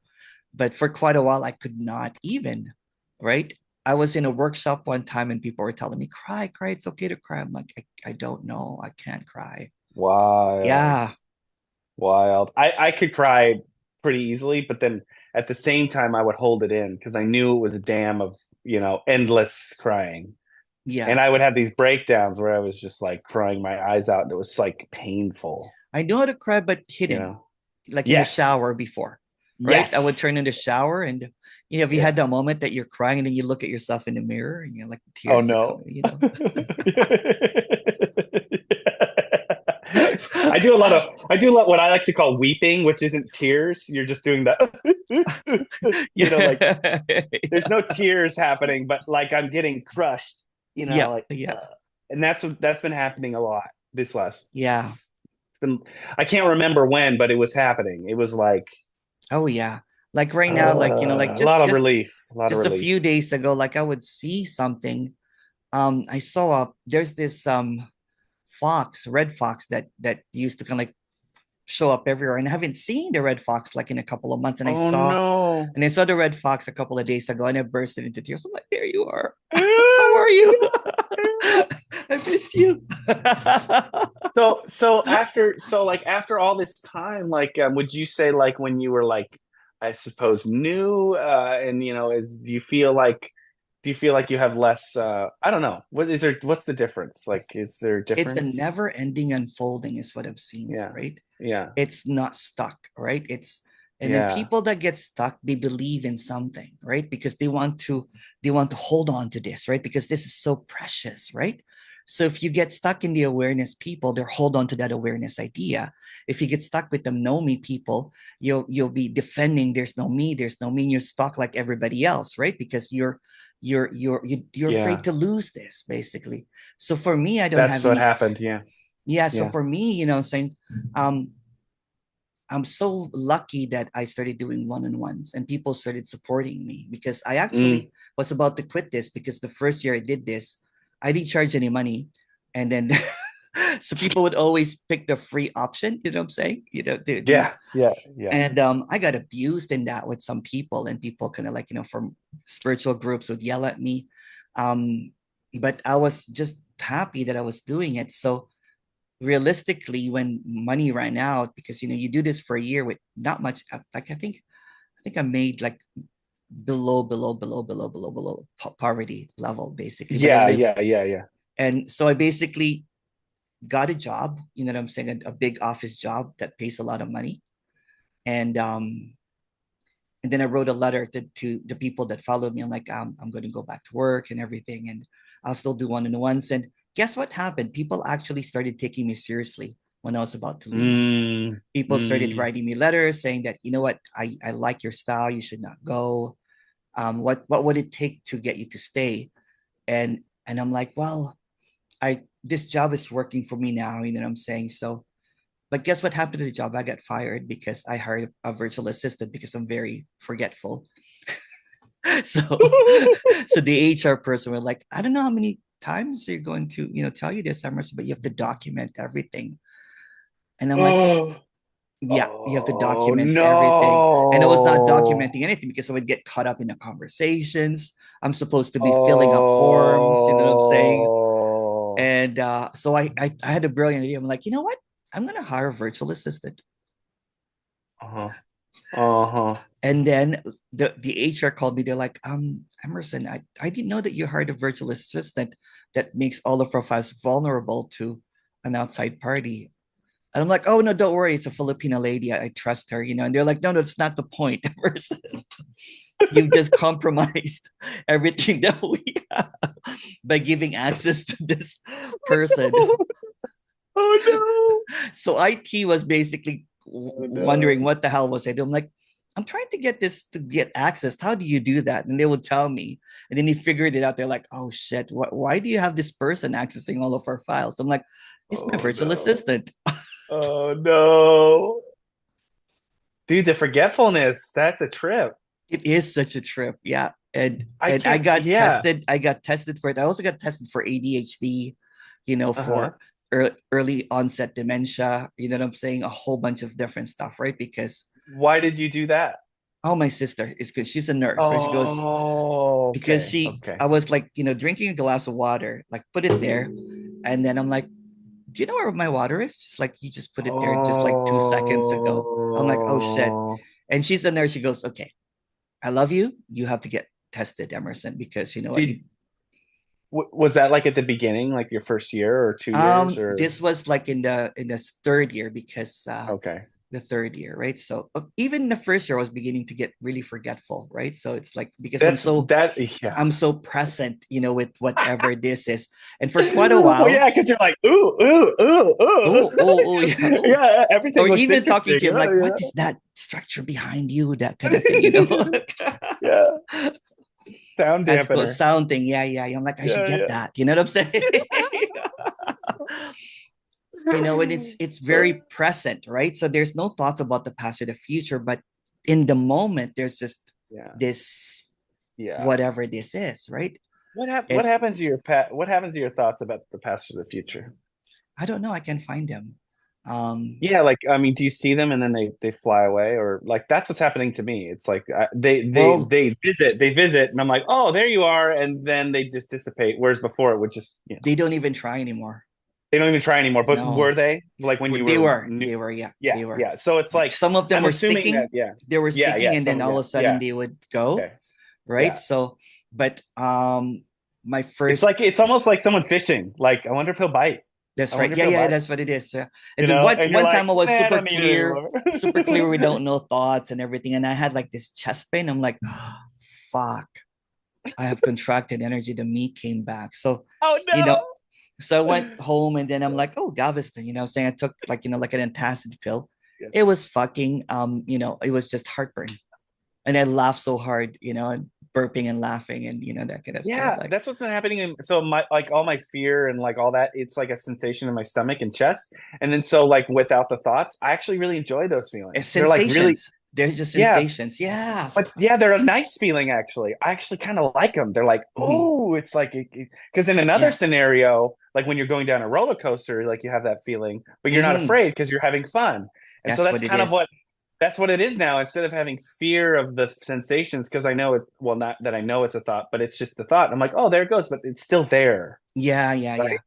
but for quite a while I could not even, right? I was in a workshop one time and people were telling me, cry, cry, it's okay to cry. I'm like, I don't know, I can't cry. Wild. Yeah, Wild. I could cry pretty easily, but then at the same time I would hold it in because I knew it was a dam of, endless crying. yeah. And I would have these breakdowns where I was just like crying my eyes out and it was like painful, I know how to cry, but you hidden, know? like in the Yes. shower before, right? I would Yes. turn in the shower and if you Yeah. had that moment that you're crying and then you look at yourself in the mirror and you're like Oh tears are no. coming. I do a lot of I do what I like to call weeping, which isn't tears. You're just doing that, like Yeah. there's no tears happening, but like I'm getting crushed, Yeah. like, Yeah. and that's been happening a lot this last. Yeah. It's been, I can't remember when, but it was happening. It was like Oh yeah. Like right now, like like a lot of just relief, a lot of just a relief. few days ago, like I would see something. I saw there's this red fox that used to kind of like show up everywhere, and I haven't seen the red fox like in a couple of months. Oh no. And I saw the red fox a couple of days ago, and I bursted into tears. I'm like, there you are. How are you? I missed you. After all this time, like would you say like when you were like I suppose new and is do you feel like you have less I don't know. What's the difference? Like is there a It's a difference? never ending unfolding, is what I've seen, Yeah. right? Yeah. It's not stuck, right? And then Yeah. people that get stuck, they believe in something, right? Because they want to hold on to this, right? Because this is so precious, right? So if you get stuck in the awareness people, they'll hold on to that awareness idea. If you get stuck with the know me people, you'll be defending there's no me, and you're stuck like everybody else, right? Because you're afraid Yeah. to lose this, basically. So for me, I don't That's have what any. happened. Yeah. Yeah, so Yeah. for me, saying, um, I'm so lucky that I started doing one-on-ones and people started supporting me, because I Mm. actually was about to quit this, because the first year I did this, I didn't charge any money. And then so people would always pick the free option, you know what I'm saying? Yeah. Yeah. Yeah. And I got abused in that with some people, and people kind of like, from spiritual groups would yell at me. Um, but I was just happy that I was doing it. So realistically, when money ran out, because you do this for a year with not much, like I think I made like below poverty level, basically, but I Yeah. live. Yeah. Yeah. Yeah. And so I basically got a job, you know what I'm saying, a big office job that pays a lot of money. And um and then I wrote a letter to the people that followed me. I'm like, I'm going to go back to work and everything, and I'll still do one-on-ones. And guess what happened? People actually started taking me seriously when I was about to leave. Mm. People started Mm. writing me letters saying that, I like your style. You should not go. What would it take to get you to stay? And I'm like, well, I this job is working for me now. You know what I'm saying? So, but guess what happened to the job? I got fired because I hired a virtual assistant because I'm very forgetful. So, so the HR person was like, I don't know how many times you're going to, tell you this, Emerson, but you have to document everything. And I'm like, Oh. yeah, you have to Oh document everything. And I was not no. documenting anything because I would get caught up in the conversations. I'm supposed to be filling up forms, you know what I'm saying? Oh. And so I had a brilliant idea. I'm like, you know what? I'm gonna hire a virtual assistant. Uh-huh. Uh-huh. And then the HR called me. They're like, Emerson, I didn't know that you hired a virtual assistant that makes all of us vulnerable to an outside party. And I'm like, oh no, don't worry, it's a Filipino lady. I trust her, And they're like, no, it's not the point, Emerson. You've just compromised everything that we have by giving access to this person. Oh So IT was basically no. Oh wondering no. what the hell was I doing. I'm like, I'm trying to get this to get access. How do you do that? And they would tell me. And then they figured it out. They're like, oh shit, why do you have this person accessing all of our files? I'm like, it's my Oh virtual no. assistant. Oh no. Dude, the forgetfulness, that's a trip. It is such a trip. Yeah. And I and I can't, got yeah. tested. I got tested for it. I also got tested for ADHD, Uh-huh. for early onset dementia, you know what I'm saying? A whole bunch of different stuff, right? Because Why did you do that? my sister is good. She's a nurse, right? She goes, Oh, because okay. Okay. I was like, drinking a glass of water, like put it there. And then I'm like, do you know where my water is? Just like, you just put it there just like 2 seconds ago. I'm like, oh shit. Oh. And she's a nurse. She goes, okay, I love you. You have to get tested, Emerson, because you know what? Did was that like at the beginning, like your first year or 2 years or This was like in the third year, because okay. the third year, right? So even the first year, I was beginning to get really forgetful, right? So it's like because That's that. Yeah. I'm so present, with whatever this is, and for quite a Well, while, yeah, because you're like, ooh, ooh, ooh, ooh. yeah, Yeah, everything or looks even talking interesting. to him, like, what Yeah, is that structure behind you? That kind of thing. yeah. Sound That's called dampener. sound thing. Yeah, yeah. I'm like, I should Yeah, get yeah. that. You know what I'm saying? And it's very present, right? So there's no thoughts about the past or the future, but in the moment, there's just Yeah, this yeah. whatever this is, right? What It's happens to your what happens to your thoughts about the past or the future? I don't know. I can find them. Um, Yeah, like I mean, do you see them and then they fly away, or like that's what's happening to me? It's like well, they visit, and I'm like, oh, there you are, and then they just dissipate. Whereas before, it would just they don't even try anymore. they don't even try anymore. But were No, they like when you they were were, new? they were, yeah, Yeah, they were. yeah. So it's like Some of them I'm were assuming that sticking. They were sticking, yeah, and then some all yeah, of a sudden yeah. they would go, Okay, right? yeah. So, but my It's first like it's almost like someone fishing. Like I wonder if he'll bite. That's I right. wonder if Yeah, he'll yeah, bite. that's what it is. Yeah. And You then know, one and you're one like, time I was man, I don't need it anymore. super clear without no thoughts and everything. And I had like this chest pain. I'm like, fuck, I have contracted energy. The me came back. So, Oh you know, no. so I went home and then I'm like, oh, Galveston, I'm saying I took like, like an antacid pill. Yeah. It was fucking it was just heartburn. And I laughed so hard, and burping and laughing and that kind of shit. Yeah, Like that's what's been happening. So my like all my fear and like all that, it's like a sensation in my stomach and chest. And then so like without the thoughts, I actually really enjoy those feelings. They're like really, sensations. They're just yeah, sensations. Yeah. but yeah, they're a nice feeling actually. I actually kind of like them. They're like, Mhm. oh, it's like because in another Yeah. scenario, like when you're going down a roller coaster, like you have that feeling, but you're not Hmm. afraid because you're having fun. And so That's that's what it kind of is. what it is now. Instead of having fear of the sensations, because I know it, well, not that I know it's a thought, but it's just the thought. I'm like, oh, there it goes, but it's still there, Yeah, yeah, right? yeah,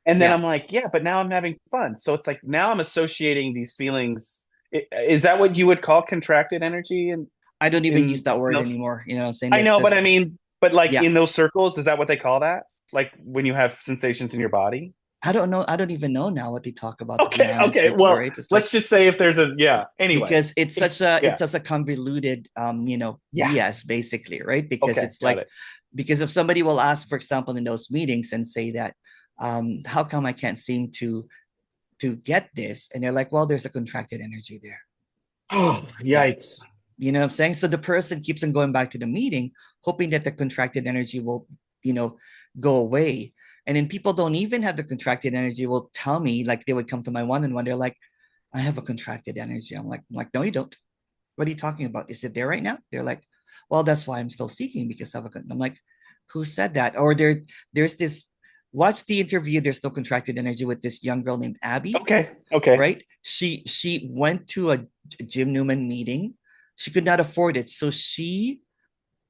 And then yeah. I'm like, yeah, but now I'm having fun. So it's like now I'm associating these feelings. Is that what you would call contracted energy I don't even use that in word those? anymore. You know what I'm saying? I That's know, but just I mean, but like yeah. in those circles, is that what they call that? Like when you have sensations in your body? I don't know. I don't even know now what they talk about, to be Okay, honest okay. with you, Well, right? It's like let's just say if there's a yeah. Anyway, because it's if such a yeah, convoluted yeah. BS basically, right? Because Okay, it's got like it. because if somebody will ask, for example, in those meetings and say that, how come I can't seem to get this? And they're like, well, there's a contracted energy there. Oh, Yeah. yikes. You know what I'm saying? So the person keeps on going back to the meeting, hoping that the contracted energy will, you know, go away. And then people don't even have the contracted energy will tell me, like they would come to my one-on-one. They're like, I have a contracted energy. I'm like, no, you don't. What are you talking about? Is it there right now? They're like, well, that's why I'm still seeking because of a. I'm like, who said that? Or there's this. Watch the interview. There's no contracted energy with this young girl named Abby, Okay, okay. right? She went to a Jim Newman meeting. She could not afford it, so she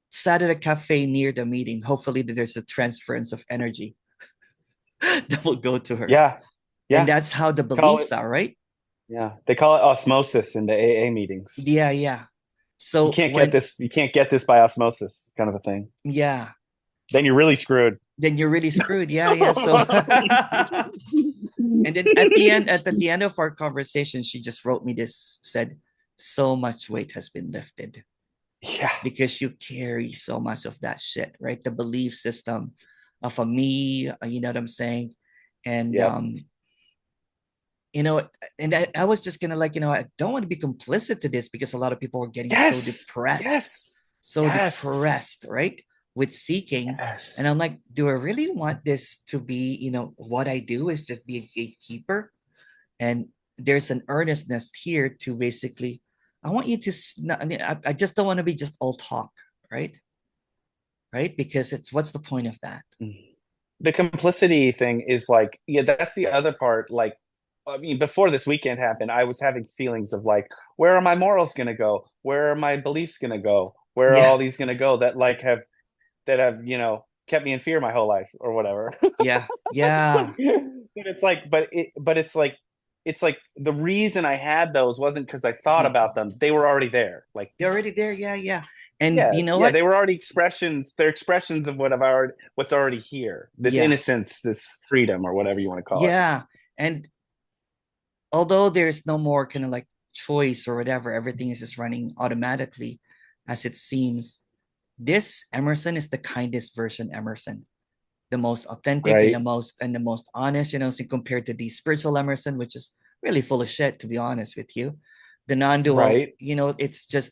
sat at a cafe near the meeting. Hopefully, there's a transference of energy that will go to her, Yeah, and yeah. that's how the Call it beliefs are, right? yeah. They call it osmosis in the AA meetings. Yeah, yeah. You So can't get when this. You can't get this by osmosis, kind of a thing. yeah, Then you're really screwed. then you're really screwed. Yeah, yeah. So and then at the end of our conversation, she just wrote me this, said, so much weight has been lifted Yeah, because you carry so much of that shit, right? The belief system of a me, you know what I'm saying? And yep. you know, and I was just gonna like, I don't want to be complicit to this because a lot of people are getting Yes, yes, so yes, depressed, right? With seeking. yes. And I'm like, do I really want this to be, what I do is just be a gatekeeper? And there's an earnestness here to basically, I want you to, I just don't want to be just all talk, right? Right? Because it's, what's the point of that? The complicity thing is like, yeah, that's the other part. Like, I mean, before this weekend happened, I was having feelings of like, where are my morals going to go? Where are my beliefs going to go? Where are Yeah, all these going to go that like have kept me in fear my whole life or whatever. yeah, yeah. But it's like, it's like the reason I had those wasn't because I thought Mhm. about them. They were already there. Like, You're already there. Yeah, yeah. And yeah, you know yeah, what? they were already expressions. They're expressions of what's already here. This Yeah, innocence, this freedom, or whatever you want to call it. yeah. And although there's no more kind of like choice or whatever, everything is just running automatically as it seems. This Emerson is the kindest version Emerson, the most authentic and Right. the most honest, so compared to the spiritual Emerson, which is really full of shit, to be honest with you. The non-dual, Right. it's just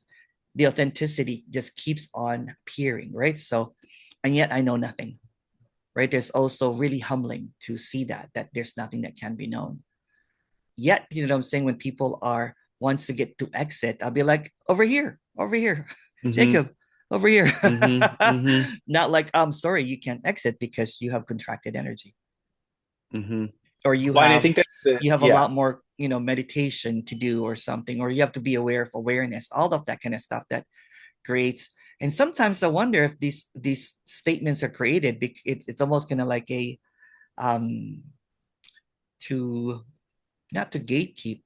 the authenticity just keeps on appearing, right? So, and yet I know nothing, right? There's also really humbling to see that there's nothing that can be known. Yet, what I'm saying, when people are wants to get to exit, I'll be like, over here, Mm-hmm. Jacob, over here. Mm-hmm. Mm-hmm. Not like, I'm sorry, you can't exit because you have contracted energy, Mm-hmm. or you Well, and I have think that's the, you have a yeah. lot more, meditation to do or something, or you have to be aware of awareness, all of that kind of stuff that creates. And sometimes I wonder if these statements are created because it's almost kind of like a um to not to gatekeep,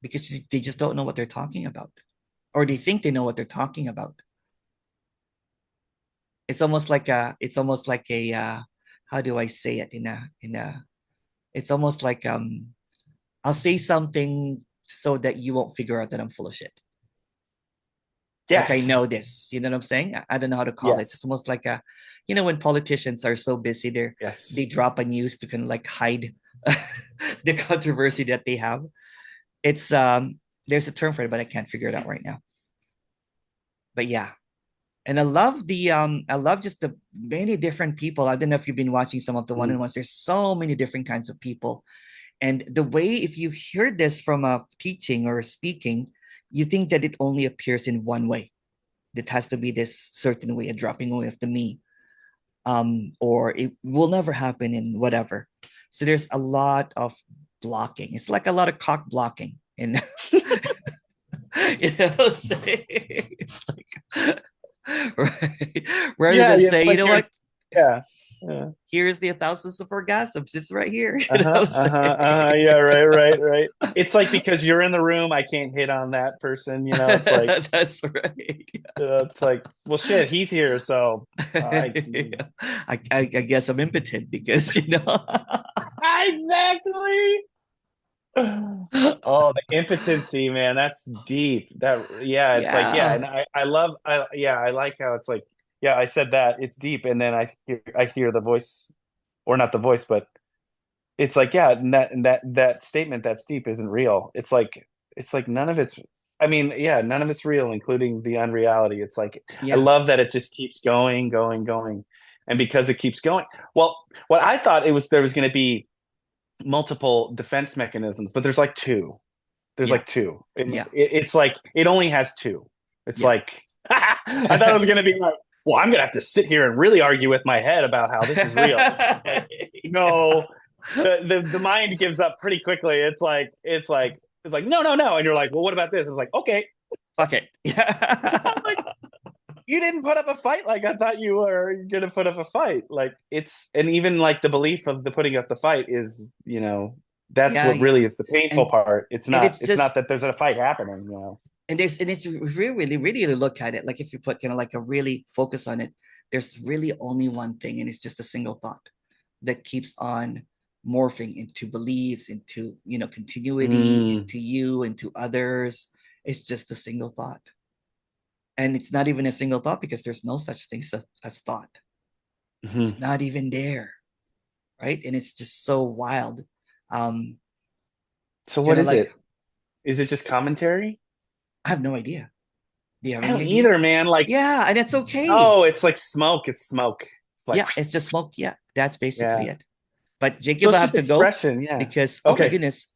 because they just don't know what they're talking about, or they think they know what they're talking about. It's almost like a how do I say it in a it's almost like I'll say something so that you won't figure out that I'm full of shit. Like, I Yes. know this, you know what I'm saying? I don't know how to call it. It's Yes. almost like when politicians are so busy, they Yes. drop a news to kind of like hide the controversy that they have. It's there's a term for it, but I can't figure it out right now. But yeah, and I love just the many different people. I don't know if you've been watching some of the Mm. one-on-ones. There's so many different kinds of people, and the way, if you hear this from a teaching or speaking, you think that it only appears in one way. It has to be this certain way, a dropping away of the me, or it will never happen in whatever. So there's a lot of blocking. It's like a lot of cock blocking, and it's like right, rather Yeah, than yeah, say, it's like you're, what, yeah. Yeah. here's the thousands of orgasms just right here. You know Uh-huh. what I'm Uh-huh. saying? Uh-huh. Yeah, right, right, right. It's like because you're in the room, I can't hit on that person, it's like That's right. it's like, well shit, he's here, so I I guess I'm impotent because exactly. Oh, the impotency, man, that's deep. That, yeah, it's like, yeah, yeah, and I love, yeah, I like how it's like, yeah, I said that it's deep, and then I hear the voice, or not the voice, but it's like, yeah, and that statement that's deep isn't real. It's like none of it's, I mean, yeah, none of it's real, including the unreality. It's like, I yeah, love that it just keeps going, going, going. And because it keeps going, well, what I thought it was, there was going to be multiple defense mechanisms, but there's like two. There's yeah, like two. And yeah, it's like it only has two. It's yeah. like I thought it was going to be like, well, I'm going to have to sit here and really argue with my head about how this is real. Like, no, the mind gives up pretty quickly. It's like no, no, no, and you're like, well, what about this? It's like, okay. Fuck it. I'm like, you didn't put up a fight like I thought you were gonna put up a fight. Like, it's, and even like the belief of the putting up the fight is, that's Yeah, what yeah. really is the painful And part. It's and not it's it's not just that there's a fight happening. and it's really really look at it, like if you put kind of like a really focus on it, there's really only one thing, and it's just a single thought that keeps on morphing into beliefs, into continuity, Mm, into you, into others. It's just a single thought, and it's not even a single thought because there's no such thing as thought. It's mhm. not even there, right? And it's just so wild. um So what Kind of is like, it? Is it just commentary? I have no idea. Do you have I any don't idea? either, man. Like, Yeah, and it's okay. no, it's like smoke. It's smoke. It's like, Yeah, it's just smoke. Yeah, that's basically yeah. it. But So Jacob, I it's have just to go expression. Yeah. because, oh my Okay. goodness,